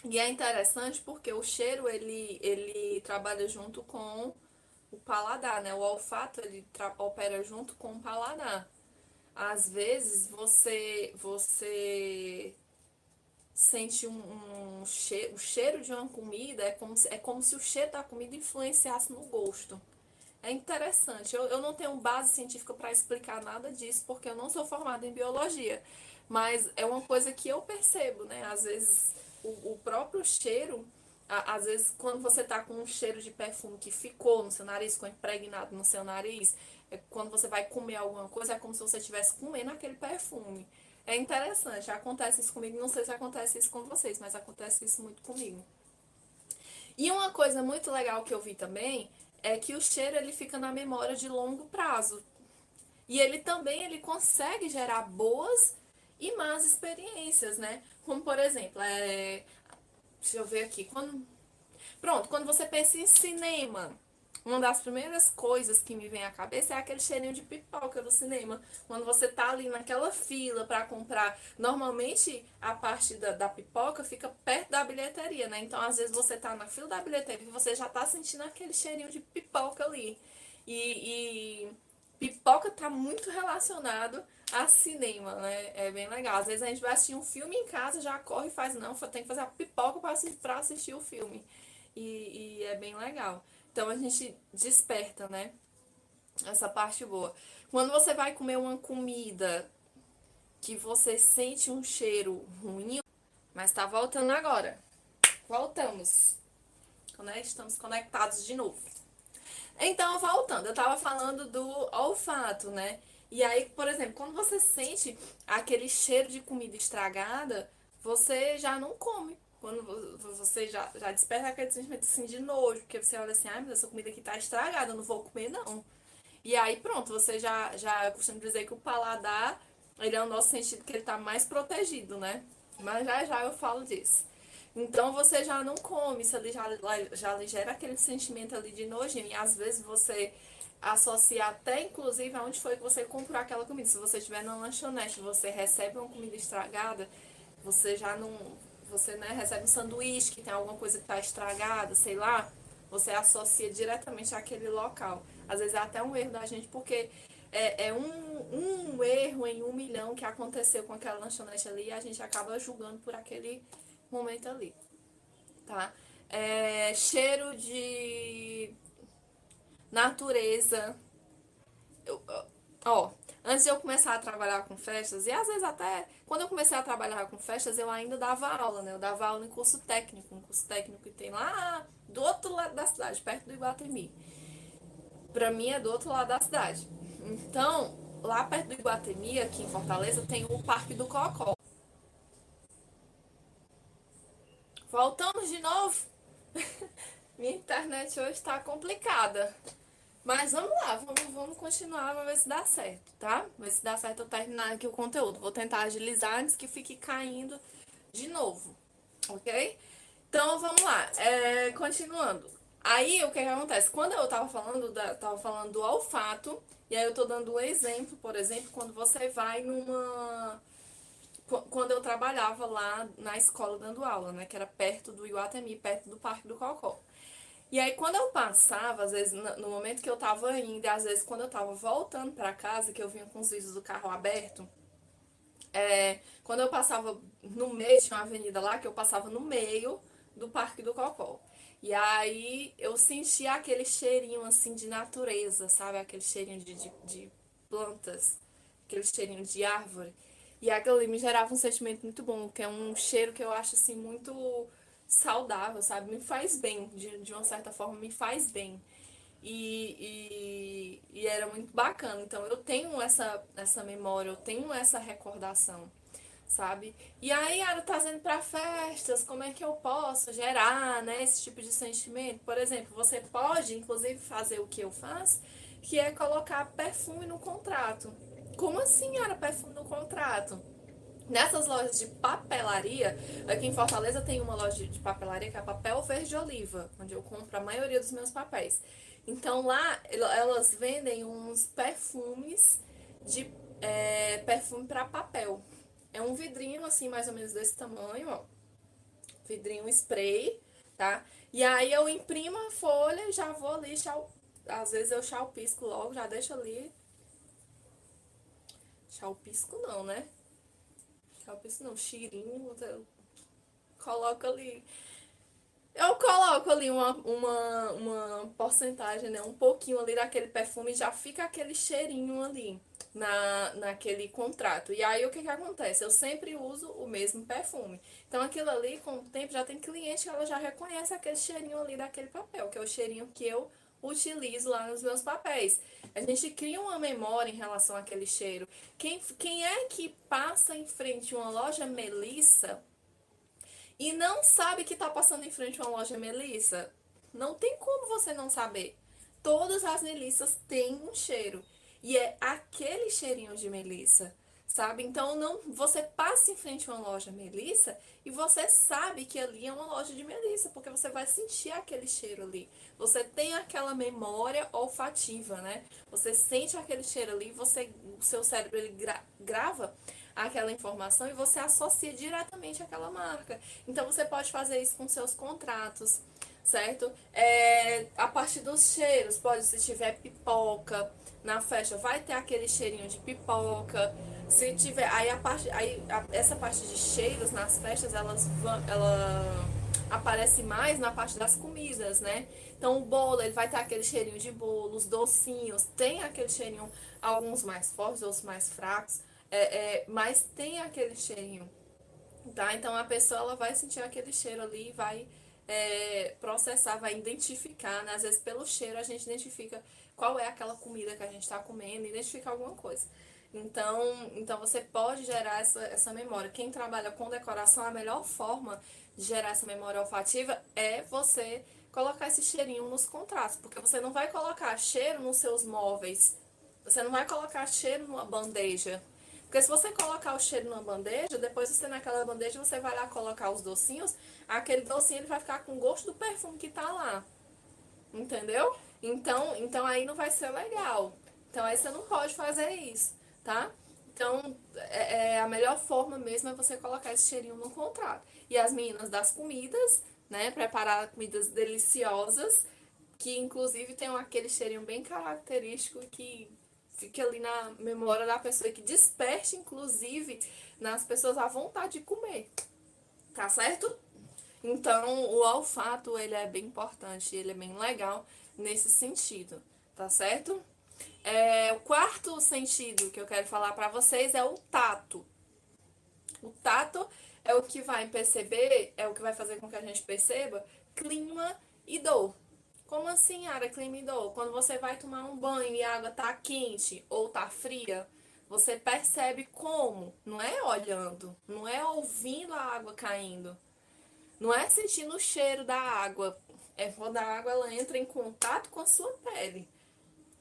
E é interessante porque o cheiro, ele trabalha junto com o paladar, né? O olfato, ele opera junto com o paladar. Às vezes, você sente o cheiro de uma comida, é como se o cheiro da comida influenciasse no gosto. É interessante. Eu não tenho base científica para explicar nada disso, porque eu não sou formada em biologia. Mas é uma coisa que eu percebo, né? Às vezes o próprio cheiro, às vezes quando você tá com um cheiro de perfume que ficou no seu nariz, ficou impregnado no seu nariz, quando você vai comer alguma coisa, é como se você estivesse comendo aquele perfume. É interessante, acontece isso comigo, não sei se acontece isso com vocês, mas acontece isso muito comigo. E uma coisa muito legal que eu vi também é que o cheiro ele fica na memória de longo prazo. E ele também ele consegue gerar boas e más experiências, né? Como por exemplo, deixa eu ver aqui, quando você pensa em cinema, uma das primeiras coisas que me vem à cabeça é aquele cheirinho de pipoca do cinema. Quando você tá ali naquela fila para comprar, normalmente a parte da pipoca fica perto da bilheteria, né? Então, às vezes você tá na fila da bilheteria e você já tá sentindo aquele cheirinho de pipoca ali. E pipoca tá muito relacionado a cinema, né? É bem legal. Às vezes a gente vai assistir um filme em casa, já corre e faz, não, tem que fazer a pipoca para assistir o filme. E é bem legal. Então a gente desperta, né? Essa parte boa. Quando você vai comer uma comida que você sente um cheiro ruim, mas tá voltando agora. Voltamos. Né? Estamos conectados de novo. Então, voltando, eu tava falando do olfato, né? E aí, por exemplo, quando você sente aquele cheiro de comida estragada, você já não come. Quando você já desperta aquele sentimento assim de nojo, porque você olha assim, ai, mas essa comida aqui tá estragada, eu não vou comer não. E aí pronto, você já costumo dizer que o paladar, ele é o nosso sentido que ele tá mais protegido, né? Mas já eu falo disso. Então você já não come, isso ali já lhe gera aquele sentimento ali de nojinho. E às vezes você associa até, inclusive, aonde foi que você comprou aquela comida. Se você estiver na lanchonete, você recebe uma comida estragada, você já não. Você, né, recebe um sanduíche que tem alguma coisa que está estragada, sei lá, você associa diretamente àquele local. Às vezes é até um erro da gente, porque é um erro em 1 milhão que aconteceu com aquela lanchonete ali e a gente acaba julgando por aquele momento ali, tá? Cheiro de natureza. Ó, antes de eu começar a trabalhar com festas, e às vezes até quando eu comecei a trabalhar com festas, eu ainda dava aula, né? Eu dava aula em curso técnico, um curso técnico que tem lá do outro lado da cidade, perto do Iguatemi. Pra mim é do outro lado da cidade. Então, lá perto do Iguatemi, aqui em Fortaleza, tem o Parque do Cocó. Voltamos de novo. Minha internet hoje tá complicada. Mas vamos lá, vamos continuar, vamos ver se dá certo, tá? Ver se dá certo eu terminar aqui o conteúdo. Vou tentar agilizar antes que fique caindo de novo, ok? Então vamos lá, continuando. Aí o que que acontece? Quando eu tava falando do olfato, e aí eu tô dando um exemplo, por exemplo, quando você vai numa. Quando eu trabalhava lá na escola dando aula, né? Que era perto do Iguatemi, perto do Parque do Cocó. E aí, quando eu passava, às vezes, no momento que eu tava indo, e às vezes quando eu tava voltando pra casa, que eu vinha com os vidros do carro aberto, quando eu passava no meio, tinha uma avenida lá, que eu passava no meio do Parque do Cocó. E aí, eu sentia aquele cheirinho, assim, de natureza, sabe? Aquele cheirinho de plantas, aquele cheirinho de árvore. E aquilo ali me gerava um sentimento muito bom, que é um cheiro que eu acho, assim, muito saudável, sabe? Me faz bem, de uma certa forma, me faz bem. E era muito bacana. Então eu tenho essa memória, eu tenho essa recordação, sabe? E aí, Ara, trazendo para festas, como é que eu posso gerar, né, esse tipo de sentimento? Por exemplo, você pode, inclusive, fazer o que eu faço, que é colocar perfume no contrato. Como assim, Ara, perfume no contrato? Nessas lojas de papelaria, aqui em Fortaleza tem uma loja de papelaria que é Papel Verde Oliva, onde eu compro a maioria dos meus papéis. Então lá elas vendem uns perfumes de perfume para papel. É um vidrinho assim, mais ou menos desse tamanho, ó. Vidrinho spray, tá? E aí eu imprimo a folha e já vou ali, às vezes eu chalpisco logo, já deixo ali. Chalpisco não, né? Chalpisco não, cheirinho, eu coloco ali. Eu coloco ali uma porcentagem, né? Um pouquinho ali daquele perfume e já fica aquele cheirinho ali naquele contrato. E aí o que que acontece? Eu sempre uso o mesmo perfume. Então aquilo ali, com o tempo, já tem cliente que ela já reconhece aquele cheirinho ali daquele papel, que é o cheirinho que eu utilizo lá nos meus papéis. A gente cria uma memória em relação àquele cheiro. Quem é que passa em frente a uma loja Melissa e não sabe que tá passando em frente a uma loja Melissa? Não tem como você não saber. Todas as melissas têm um cheiro. E é aquele cheirinho de melissa, sabe? Então não, você passa em frente a uma loja Melissa e você sabe que ali é uma loja de melissa, porque você vai sentir aquele cheiro ali. Você tem aquela memória olfativa, né? Você sente aquele cheiro ali, o seu cérebro ele grava aquela informação e você associa diretamente àquela marca. Então você pode fazer isso com seus contratos, certo? A partir dos cheiros, pode, se tiver pipoca na festa, vai ter aquele cheirinho de pipoca. Se tiver, essa parte de cheiros nas festas, ela aparece mais na parte das comidas, né? Então o bolo, ele vai ter aquele cheirinho de bolo, os docinhos, tem aquele cheirinho, alguns mais fortes, outros mais fracos, mas tem aquele cheirinho, tá? Então a pessoa ela vai sentir aquele cheiro ali, vai processar, vai identificar, né? Às vezes pelo cheiro a gente identifica qual é aquela comida que a gente está comendo, identifica alguma coisa. Então você pode gerar essa memória. Quem trabalha com decoração, a melhor forma de gerar essa memória olfativa é você colocar esse cheirinho nos contratos, porque você não vai colocar cheiro nos seus móveis, você não vai colocar cheiro numa bandeja. Porque se você colocar o cheiro numa bandeja, depois você naquela bandeja você vai lá colocar os docinhos, aquele docinho ele vai ficar com o gosto do perfume que tá lá. Entendeu? Então aí não vai ser legal. Então aí você não pode fazer isso, tá? Então, a melhor forma mesmo é você colocar esse cheirinho no contrato. E as meninas das comidas, né? Preparar comidas deliciosas, que inclusive tem aquele cheirinho bem característico que fique ali na memória da pessoa e que desperte, inclusive, nas pessoas a vontade de comer. Tá certo? Então, o olfato, ele é bem importante, ele é bem legal nesse sentido, tá certo? O quarto sentido que eu quero falar pra vocês é o tato. O tato é o que vai perceber, é o que vai fazer com que a gente perceba clima e dor. Como assim, Ara, clima e dor? Quando você vai tomar um banho e a água tá quente ou tá fria, você percebe como? Não é olhando, não é ouvindo a água caindo, não é sentindo o cheiro da água, é quando a água ela entra em contato com a sua pele.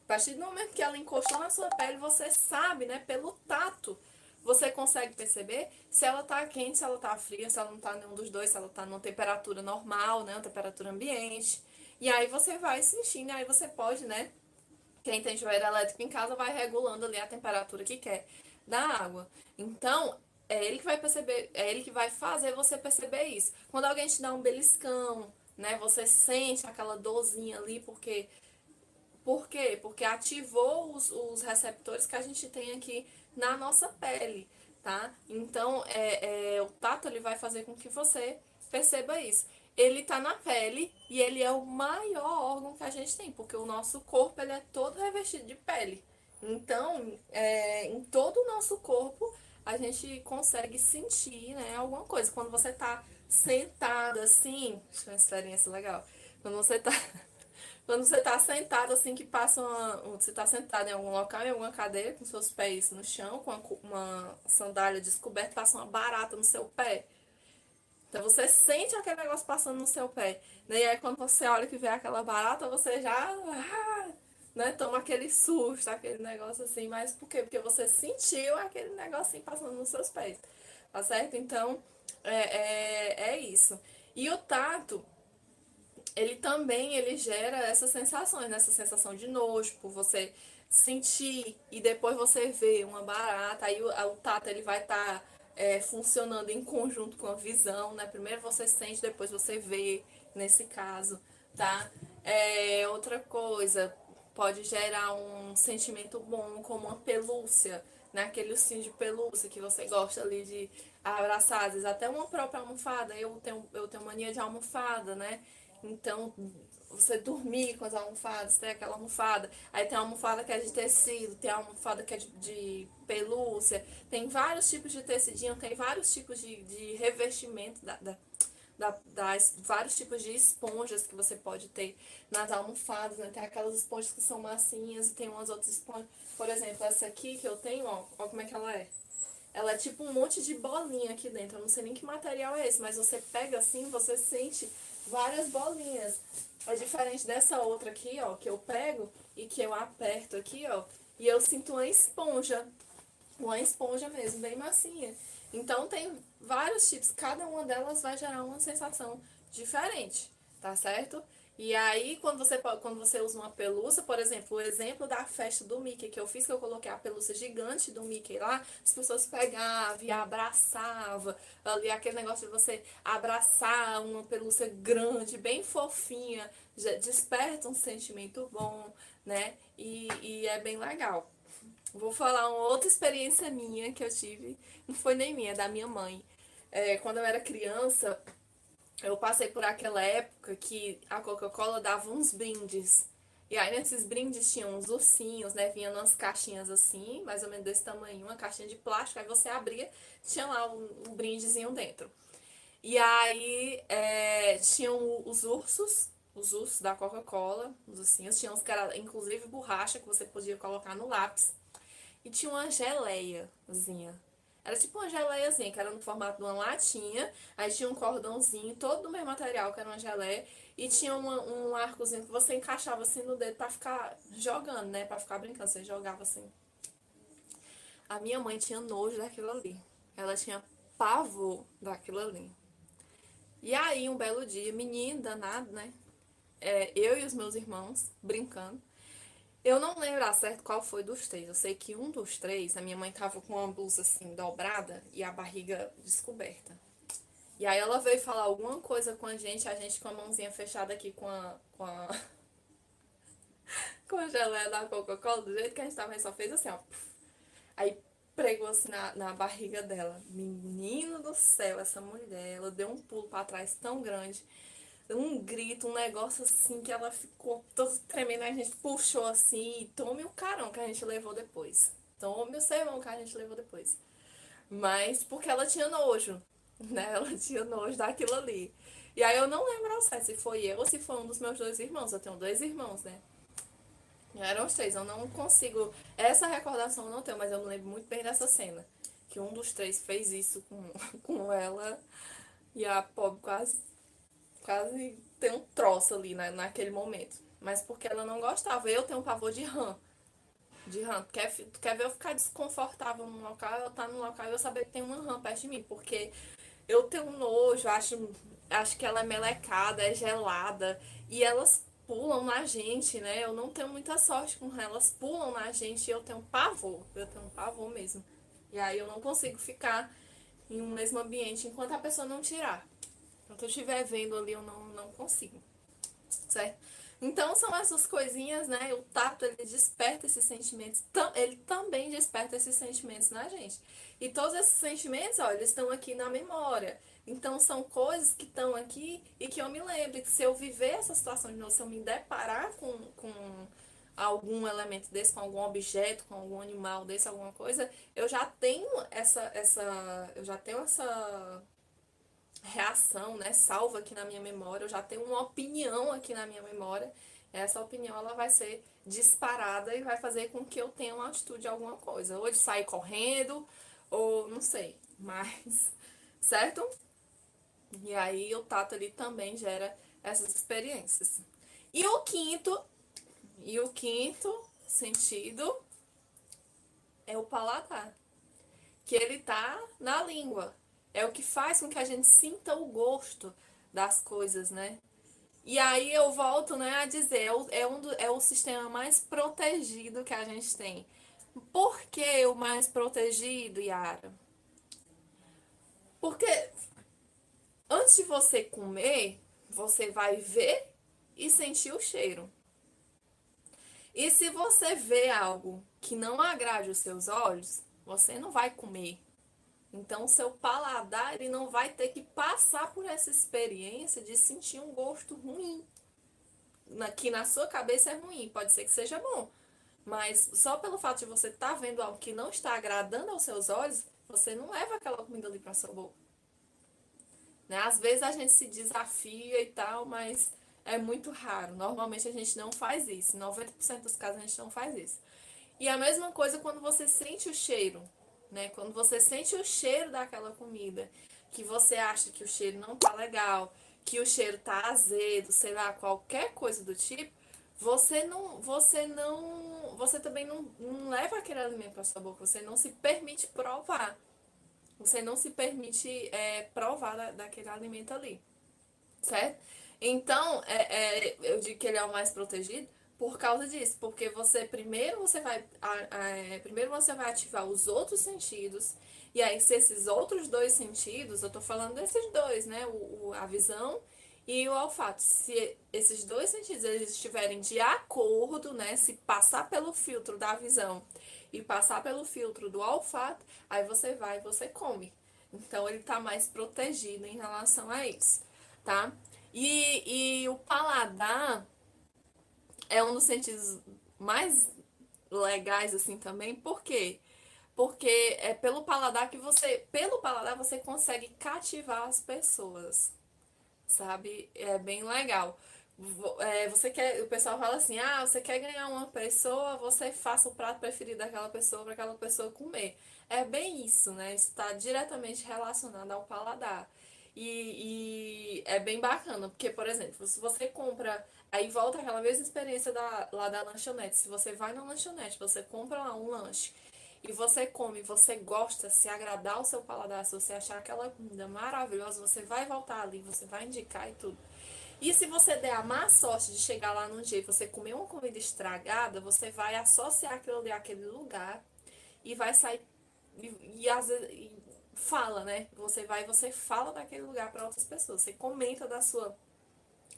A partir do momento que ela encostou na sua pele, você sabe, né, pelo tato, você consegue perceber se ela tá quente, se ela tá fria, se ela não tá nenhum dos dois, se ela tá numa temperatura normal, né, uma temperatura ambiente. E aí você vai sentindo, aí você pode, né, quem tem chuveiro elétrico em casa vai regulando ali a temperatura que quer da água. Então, é ele que vai perceber, é ele que vai fazer você perceber isso. Quando alguém te dá um beliscão, né, você sente aquela dorzinha ali, por quê? Porque ativou os receptores que a gente tem aqui na nossa pele, tá? Então, o tato ele vai fazer com que você perceba isso. Ele tá na pele e ele é o maior órgão que a gente tem, porque o nosso corpo ele é todo revestido de pele. Então, em todo o nosso corpo, a gente consegue sentir, né, alguma coisa. Quando você tá sentada assim, deixa eu ver uma experiência legal. Quando você tá quando você tá sentado, assim, que passa você tá sentado em algum local, em alguma cadeira, com seus pés no chão, com uma sandália descoberta, passa uma barata no seu pé. Então você sente aquele negócio passando no seu pé. Né? E aí quando você olha que vê aquela barata, você já, né, toma aquele susto, aquele negócio assim. Mas por quê? Porque você sentiu aquele negocinho passando nos seus pés. Tá certo? Então, é isso. E o tato, ele também ele gera essas sensações, né? Essa sensação de nojo, por você sentir e depois você ver uma barata, aí o tato ele vai estar funcionando em conjunto com a visão, né? Primeiro você sente, depois você vê, nesse caso, tá? Outra coisa, pode gerar um sentimento bom, como uma pelúcia, né? Aquele ursinho de pelúcia que você gosta ali de abraçar, às vezes até uma própria almofada, eu tenho mania de almofada, né? Então, você dormir com as almofadas, tem aquela almofada, aí tem a almofada que é de tecido, tem a almofada que é de pelúcia, tem vários tipos de tecidinho, tem vários tipos de revestimento das vários tipos de esponjas que você pode ter nas almofadas, né? Tem aquelas esponjas que são massinhas e tem umas outras esponjas, por exemplo, essa aqui que eu tenho, ó como é que ela é. Ela é tipo um monte de bolinha aqui dentro. Eu não sei nem que material é esse, mas você pega assim, você sente várias bolinhas. É diferente dessa outra aqui, ó, que eu pego e que eu aperto aqui, ó, e eu sinto uma esponja mesmo, bem massinha. Então tem vários tipos, cada uma delas vai gerar uma sensação diferente, tá certo? E aí, quando você usa uma pelúcia, por exemplo, o exemplo da festa do Mickey que eu fiz, que eu coloquei a pelúcia gigante do Mickey lá, as pessoas pegavam e abraçavam, ali aquele negócio de você abraçar uma pelúcia grande, bem fofinha, já desperta um sentimento bom, né? E é bem legal. Vou falar uma outra experiência minha que eu tive, não foi nem minha, é da minha mãe. Quando eu era criança, eu passei por aquela época que a Coca-Cola dava uns brindes. E aí nesses brindes tinham uns ursinhos, né? Vinha umas caixinhas assim, mais ou menos desse tamanho, uma caixinha de plástico. Aí você abria, tinha lá um brindezinho dentro. E aí tinham os ursos da Coca-Cola, os ursinhos. Tinha uns que era inclusive borracha que você podia colocar no lápis. E tinha uma geleiazinha. Era tipo uma geleiazinha, que era no formato de uma latinha. Aí tinha um cordãozinho, todo do mesmo material, que era uma geleia. E tinha um arcozinho que você encaixava assim no dedo pra ficar jogando, né? Pra ficar brincando. Você jogava assim. A minha mãe tinha nojo daquilo ali. Ela tinha pavor daquilo ali. E aí, um belo dia, menino danado, né? Eu e os meus irmãos brincando. Eu não lembro a certo qual foi dos três. Eu sei que um dos três, a minha mãe tava com uma blusa assim dobrada e a barriga descoberta. E aí ela veio falar alguma coisa com a gente com a mãozinha fechada aqui com a geleia da Coca-Cola, do jeito que a gente tava, a gente só fez assim, ó. Aí pregou assim na barriga dela. Menino do céu, essa mulher, ela deu um pulo pra trás tão grande. Um grito, um negócio assim que ela ficou toda tremendo, a gente puxou assim e tome o carão que a gente levou depois. Tome o sermão que a gente levou depois. Mas porque ela tinha nojo, né? Ela tinha nojo daquilo ali. E aí eu não lembro ao certo se foi eu ou se foi um dos meus dois irmãos. Eu tenho dois irmãos, né? Eram os três, eu não consigo. Essa recordação eu não tenho, mas eu me lembro muito bem dessa cena. Que um dos três fez isso com ela e a pobre quase tem um troço ali naquele momento. mas porque ela não gostava. Eu tenho um pavor de rã. De rã. Tu quer ver eu ficar desconfortável num local, eu estar num local e eu saber que tem uma rã perto de mim, porque eu tenho um nojo, acho que ela é melecada, é gelada, e elas pulam na gente, né? Eu não tenho muita sorte com rã, elas pulam na gente e eu tenho um pavor mesmo. E aí eu não consigo ficar em um mesmo ambiente enquanto a pessoa não tirar. Enquanto eu estiver vendo ali, eu não consigo, certo? Então são essas coisinhas, né? O tato, ele desperta esses sentimentos, ele também desperta esses sentimentos na gente. E todos esses sentimentos, ó, eles estão aqui na memória. Então são coisas que estão aqui e que eu me lembro que se eu viver essa situação de novo, se eu me deparar com algum elemento desse, com algum objeto, com algum animal desse, alguma coisa, eu já tenho essa reação, né, salva aqui na minha memória, eu já tenho uma opinião aqui na minha memória. Essa opinião ela vai ser disparada e vai fazer com que eu tenha uma atitude alguma coisa, ou de sair correndo, ou não sei, mas certo? E aí o tato ali também gera essas experiências. E o quinto sentido é o paladar, que ele tá na língua. É o que faz com que a gente sinta o gosto das coisas, né? E aí eu volto, né, a dizer, é o sistema mais protegido que a gente tem. Por que o mais protegido, Yara? Porque antes de você comer, você vai ver e sentir o cheiro. E se você vê algo que não agrade os seus olhos, você não vai comer. Então, o seu paladar ele não vai ter que passar por essa experiência de sentir um gosto ruim. Que na sua cabeça é ruim, pode ser que seja bom. Mas só pelo fato de você estar vendo algo que não está agradando aos seus olhos, você não leva aquela comida ali para sua boca. Né? Às vezes a gente se desafia e tal, mas é muito raro. Normalmente a gente não faz isso. Em 90% dos casos a gente não faz isso. E a mesma coisa quando você sente o cheiro, né? Quando você sente o cheiro daquela comida, que você acha que o cheiro não tá legal, que o cheiro tá azedo, sei lá, qualquer coisa do tipo, você também não leva aquele alimento para sua boca, você não se permite provar. Você não se permite provar daquele alimento ali, certo? Então, eu digo que ele é o mais protegido por causa disso, porque primeiro você vai ativar os outros sentidos, e aí se esses outros dois sentidos, eu tô falando desses dois, né, a visão e o olfato, se esses dois sentidos eles estiverem de acordo, né, se passar pelo filtro da visão e passar pelo filtro do olfato, aí você vai e você come. Então ele tá mais protegido em relação a isso, tá? E o paladar é um dos sentidos mais legais, assim, também. Por quê? Porque é pelo paladar você consegue cativar as pessoas, sabe? É bem legal. O pessoal fala assim, você quer ganhar uma pessoa, você faça o prato preferido daquela pessoa para aquela pessoa comer. É bem isso, né? Isso está diretamente relacionado ao paladar. E é bem bacana, porque, por exemplo, se você compra, aí volta aquela mesma experiência lá da lanchonete. Se você vai na lanchonete, você compra lá um lanche e você come, você gosta, se agradar o seu paladar, se você achar aquela comida maravilhosa, você vai voltar ali, você vai indicar e tudo. E se você der a má sorte de chegar lá num dia e você comer uma comida estragada, você vai associar aquilo ali àquele lugar e vai sair às vezes fala, né? Você fala daquele lugar para outras pessoas, você comenta da sua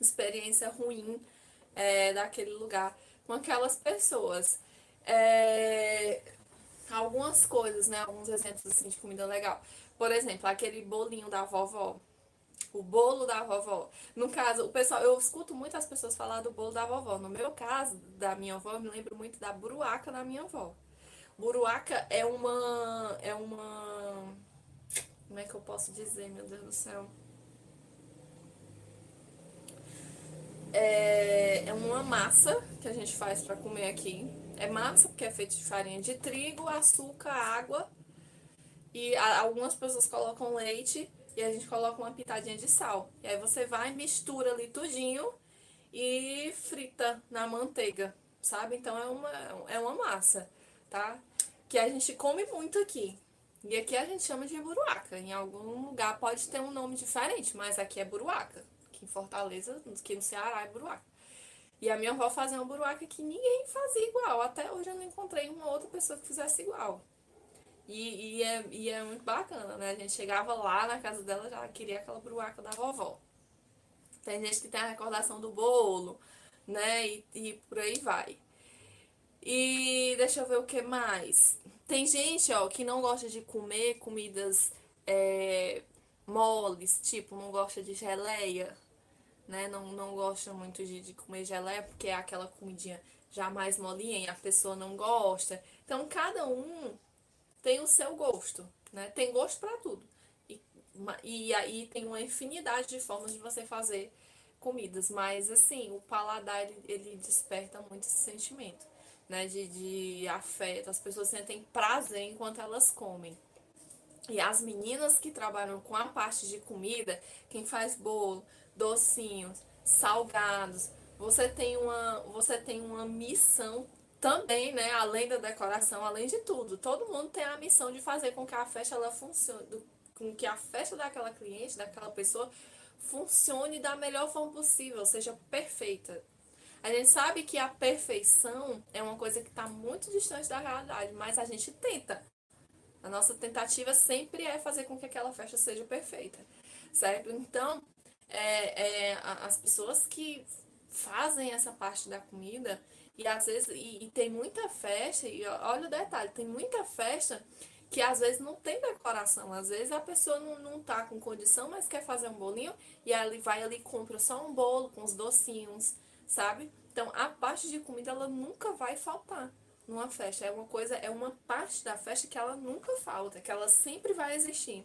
experiência ruim daquele lugar com aquelas pessoas. Algumas coisas, né? Alguns exemplos assim de comida legal. Por exemplo, aquele bolinho da vovó. O bolo da vovó. No caso, eu escuto muitas pessoas falar do bolo da vovó. No meu caso, da minha avó, eu me lembro muito da buruaca da minha avó. Buruaca como é que eu posso dizer, meu Deus do céu? É uma massa que a gente faz para comer aqui. É massa porque é feita de farinha de trigo, açúcar, água. E algumas pessoas colocam leite e a gente coloca uma pitadinha de sal. E aí você vai, mistura ali tudinho e frita na manteiga, sabe? Então é uma massa, tá? Que a gente come muito aqui. E aqui a gente chama de buruaca. Em algum lugar pode ter um nome diferente, mas aqui é buruaca. Aqui em Fortaleza, aqui no Ceará é buruaca. E a minha avó fazia uma buruaca que ninguém fazia igual. Até hoje eu não encontrei uma outra pessoa que fizesse igual. E é muito bacana, né? A gente chegava lá na casa dela, já queria aquela buruaca da vovó. Tem gente que tem a recordação do bolo, né? E por aí vai. E deixa eu ver o que mais. Tem gente, ó, que não gosta de comer comidas é, moles, tipo, não gosta de geleia, né? Não gosta muito de comer geleia, porque é aquela comidinha já mais molinha e a pessoa não gosta. Então, cada um tem o seu gosto, né? Tem gosto para tudo. E aí tem uma infinidade de formas de você fazer comidas, mas assim, o paladar ele desperta muito esse sentimento, né, de afeto. As pessoas sentem prazer enquanto elas comem. E as meninas que trabalham com a parte de comida, quem faz bolo, docinhos, salgados, você tem uma missão também, né, além da decoração, além de tudo. Todo mundo tem a missão de fazer com que a festa ela funcione, com que a festa daquela cliente, daquela pessoa funcione da melhor forma possível, seja perfeita. A gente sabe que a perfeição é uma coisa que está muito distante da realidade, mas a gente tenta. A nossa tentativa sempre é fazer com que aquela festa seja perfeita, certo? Então, as pessoas que fazem essa parte da comida, e às vezes, e tem muita festa, e olha o detalhe, tem muita festa que às vezes não tem decoração, às vezes a pessoa não tá com condição, mas quer fazer um bolinho, e aí ele vai ali e compra só um bolo com os docinhos, sabe? Então, a parte de comida, ela nunca vai faltar numa festa. É uma coisa, é uma parte da festa que ela nunca falta, que ela sempre vai existir.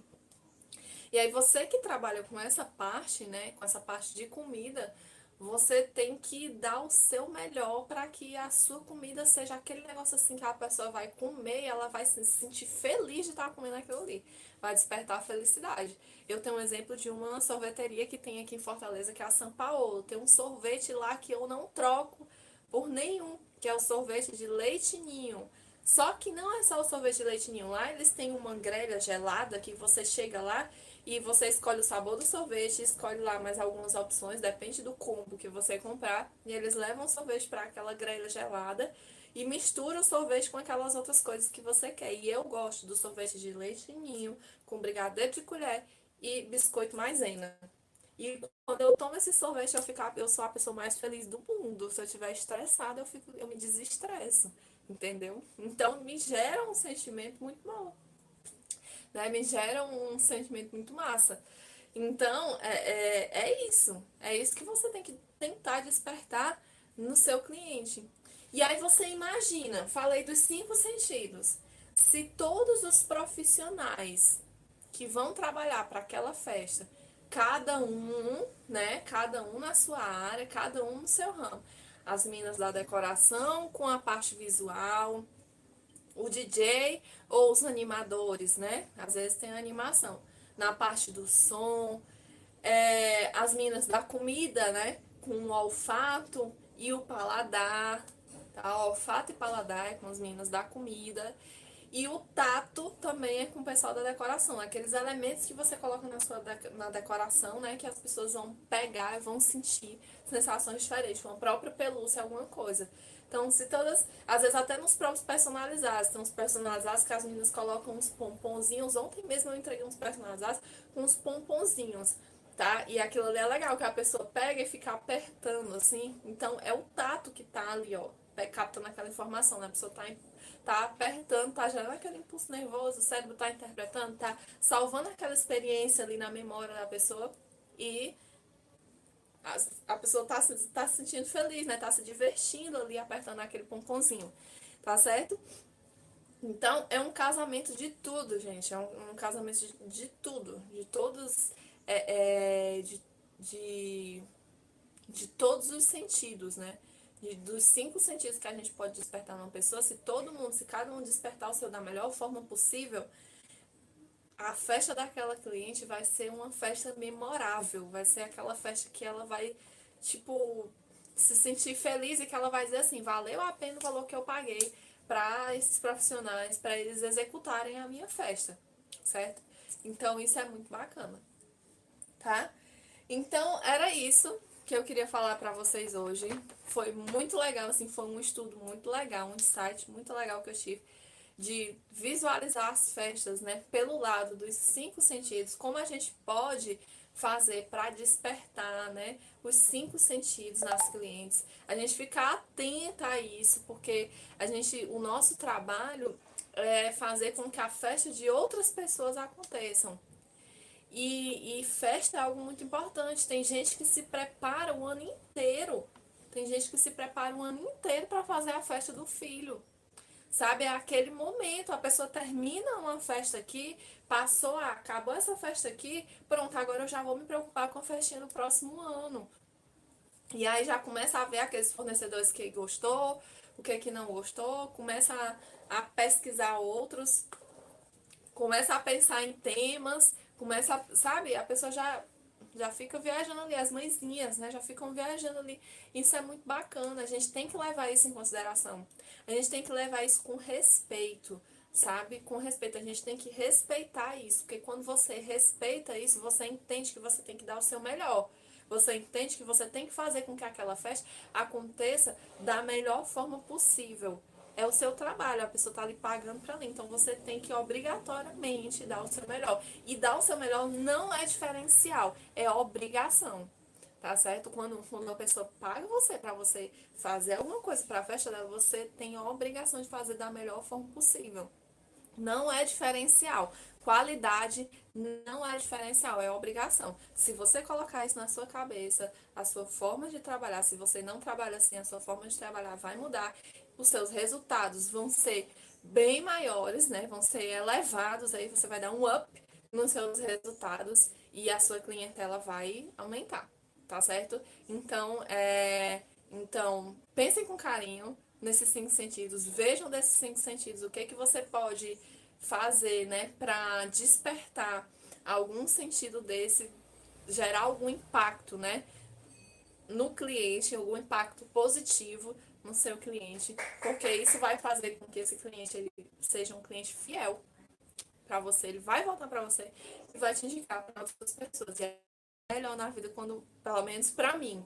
E aí você que trabalha com essa parte, né, com essa parte de comida, você tem que dar o seu melhor para que a sua comida seja aquele negócio assim que a pessoa vai comer e ela vai se sentir feliz de estar comendo aquilo ali. Vai despertar a felicidade. Eu tenho um exemplo de uma sorveteria que tem aqui em Fortaleza, que é a São Paulo. Tem um sorvete lá que eu não troco por nenhum, que é o sorvete de leite ninho. Só que não é só o sorvete de leite ninho. Lá eles têm uma grelha gelada que você chega lá e você escolhe o sabor do sorvete, escolhe lá mais algumas opções, depende do combo que você comprar. E eles levam o sorvete para aquela grelha gelada e mistura o sorvete com aquelas outras coisas que você quer. E eu gosto do sorvete de leite ninho, com brigadeiro de colher e biscoito maisena. E quando eu tomo esse sorvete, eu sou a pessoa mais feliz do mundo. Se eu estiver estressada, eu me desestresso, entendeu? Então me gera um sentimento muito bom, né? Me gera um sentimento muito massa. Então, é isso. É isso que você tem que tentar despertar no seu cliente. E aí você imagina, falei dos 5 sentidos. Se todos os profissionais que vão trabalhar para aquela festa, cada um, né, cada um na sua área, cada um no seu ramo. As meninas da decoração com a parte visual, o DJ ou os animadores, né? Às vezes tem animação. Na parte do som, as meninas da comida, né? Com o olfato e o paladar, tá? Olfato e paladar é com as meninas da comida. E o tato também é com o pessoal da decoração. Aqueles elementos que você coloca na decoração, né? Que as pessoas vão pegar e vão sentir sensações diferentes. Uma própria pelúcia, alguma coisa. Então, se todas... Às vezes até nos próprios personalizados. Tem uns personalizados que as meninas colocam uns pomponzinhos. Ontem mesmo eu entreguei uns personalizados com uns pomponzinhos, tá? E aquilo ali é legal, que a pessoa pega e fica apertando, assim. Então, é o tato que tá ali, ó, captando aquela informação, né? A pessoa tá apertando, tá gerando aquele impulso nervoso, o cérebro tá interpretando, tá salvando aquela experiência ali na memória da pessoa e a pessoa tá se sentindo feliz, né? Tá se divertindo ali, apertando aquele pomponzinho, tá certo? Então, é um casamento de tudo, gente. É um casamento de tudo. De todos. De, de todos os sentidos, né? Dos 5 sentidos que a gente pode despertar numa pessoa, se cada um despertar o seu da melhor forma possível, a festa daquela cliente vai ser uma festa memorável. Vai ser aquela festa que ela vai, tipo, se sentir feliz e que ela vai dizer assim, valeu a pena o valor que eu paguei para esses profissionais, para eles executarem a minha festa, certo? Então isso é muito bacana, tá? Então era isso que eu queria falar para vocês hoje. Foi muito legal, assim, foi um estudo muito legal, um insight muito legal que eu tive de visualizar as festas, né, pelo lado dos 5 sentidos, como a gente pode fazer para despertar, né, os 5 sentidos nas clientes. A gente ficar atenta a isso, porque o nosso trabalho é fazer com que a festa de outras pessoas aconteçam. E festa é algo muito importante. Tem gente que se prepara o ano inteiro. Tem gente que se prepara o ano inteiro para fazer a festa do filho. Sabe, é aquele momento, a pessoa termina uma festa aqui, acabou essa festa aqui, pronto, agora eu já vou me preocupar com a festinha do próximo ano. E aí já começa a ver aqueles fornecedores que gostou, o que não gostou, começa a pesquisar outros, começa a pensar em temas, sabe, a pessoa já fica viajando ali, as mãezinhas, né, já ficam viajando ali. Isso é muito bacana, a gente tem que levar isso em consideração. A gente tem que levar isso com respeito, sabe? Com respeito, a gente tem que respeitar isso, porque quando você respeita isso, você entende que você tem que dar o seu melhor. Você entende que você tem que fazer com que aquela festa aconteça da melhor forma possível. É o seu trabalho, a pessoa está ali pagando para ali. Então você tem que obrigatoriamente dar o seu melhor. E dar o seu melhor não é diferencial, é obrigação. Tá certo? Quando uma pessoa paga você para você fazer alguma coisa para a festa dela, você tem a obrigação de fazer da melhor forma possível. Não é diferencial. Qualidade não é diferencial, é obrigação. Se você colocar isso na sua cabeça, a sua forma de trabalhar, se você não trabalha assim, a sua forma de trabalhar vai mudar. Os seus resultados vão ser bem maiores, né? Vão ser elevados, aí você vai dar um up nos seus resultados e a sua clientela vai aumentar, tá certo? Então, pensem com carinho nesses 5 sentidos, vejam desses 5 sentidos, o que você pode fazer, né, para despertar algum sentido desse, gerar algum impacto, né, no cliente, algum impacto positivo no seu cliente, porque isso vai fazer com que esse cliente ele seja um cliente fiel para você, ele vai voltar para você e vai te indicar para outras pessoas. E é melhor na vida quando, pelo menos para mim,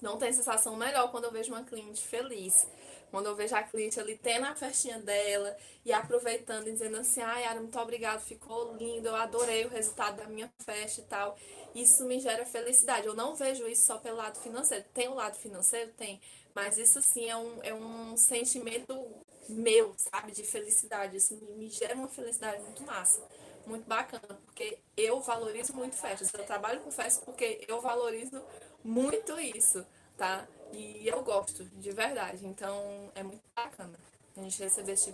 não tem sensação melhor quando eu vejo uma cliente feliz. Quando eu vejo a cliente ali tendo a festinha dela e aproveitando e dizendo assim, ai, Yara, muito obrigada, ficou lindo, eu adorei o resultado da minha festa e tal. Isso me gera felicidade. Eu não vejo isso só pelo lado financeiro. Tem o lado financeiro? Tem. Mas isso sim é um sentimento meu, sabe, de felicidade. Isso me gera uma felicidade muito massa. Muito bacana, porque eu valorizo muito festas. Eu trabalho com festas porque eu valorizo muito isso, tá? E eu gosto, de verdade. Então, é muito bacana a gente receber esse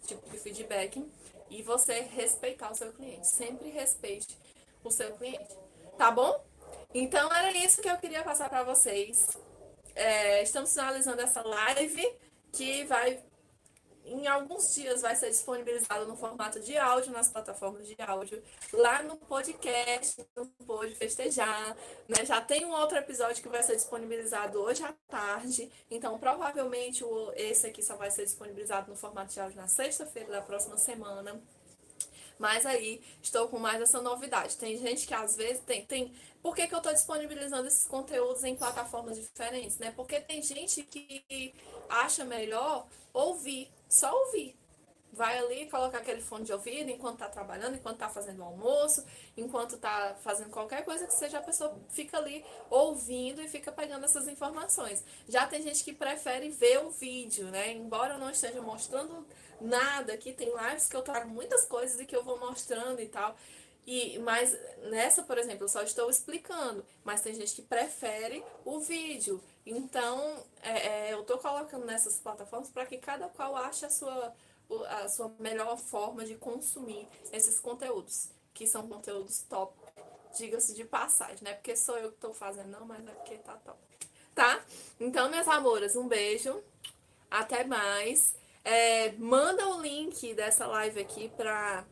tipo de feedback e você respeitar o seu cliente. Sempre respeite o seu cliente, tá bom? Então, era isso que eu queria passar para vocês. Estamos finalizando essa live que em alguns dias vai ser disponibilizado no formato de áudio, nas plataformas de áudio, lá no podcast, no Pode Festejar, né? Já tem um outro episódio que vai ser disponibilizado hoje à tarde, então provavelmente esse aqui só vai ser disponibilizado no formato de áudio na sexta-feira da próxima semana. Mas aí estou com mais essa novidade. Tem gente que às vezes tem. Por que eu estou disponibilizando esses conteúdos em plataformas diferentes, né? Porque tem gente que acha melhor ouvir, só ouvir. Vai ali, coloca aquele fone de ouvido enquanto tá trabalhando, enquanto tá fazendo o almoço, enquanto tá fazendo qualquer coisa que seja, a pessoa fica ali ouvindo e fica pegando essas informações. Já tem gente que prefere ver o vídeo, né? Embora eu não esteja mostrando nada aqui, tem lives que eu trago muitas coisas e que eu vou mostrando e tal. Mas nessa, por exemplo, eu só estou explicando, mas tem gente que prefere o vídeo. Então, eu estou colocando nessas plataformas para que cada qual ache a sua melhor forma de consumir esses conteúdos, que são conteúdos top, diga-se de passagem, não é porque sou eu que estou fazendo, não, mas é porque tá top. Tá? Então, minhas amoras, um beijo, até mais. Manda o link dessa live aqui pra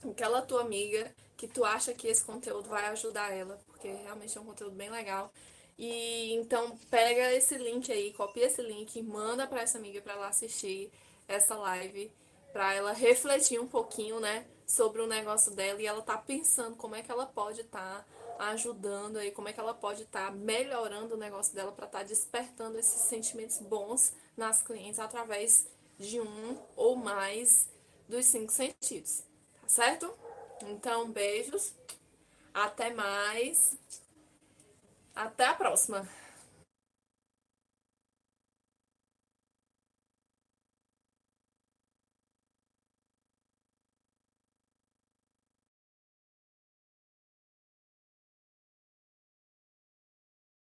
aquela tua amiga que tu acha que esse conteúdo vai ajudar ela, porque realmente é um conteúdo bem legal. E então pega esse link aí, copia esse link, manda para essa amiga para ela assistir essa live, para ela refletir um pouquinho, né, sobre o negócio dela e ela tá pensando como é que ela pode estar ajudando aí, como é que ela pode estar melhorando o negócio dela para estar despertando esses sentimentos bons nas clientes através de um ou mais dos 5 sentidos, tá certo? Então, beijos, até mais, até a próxima!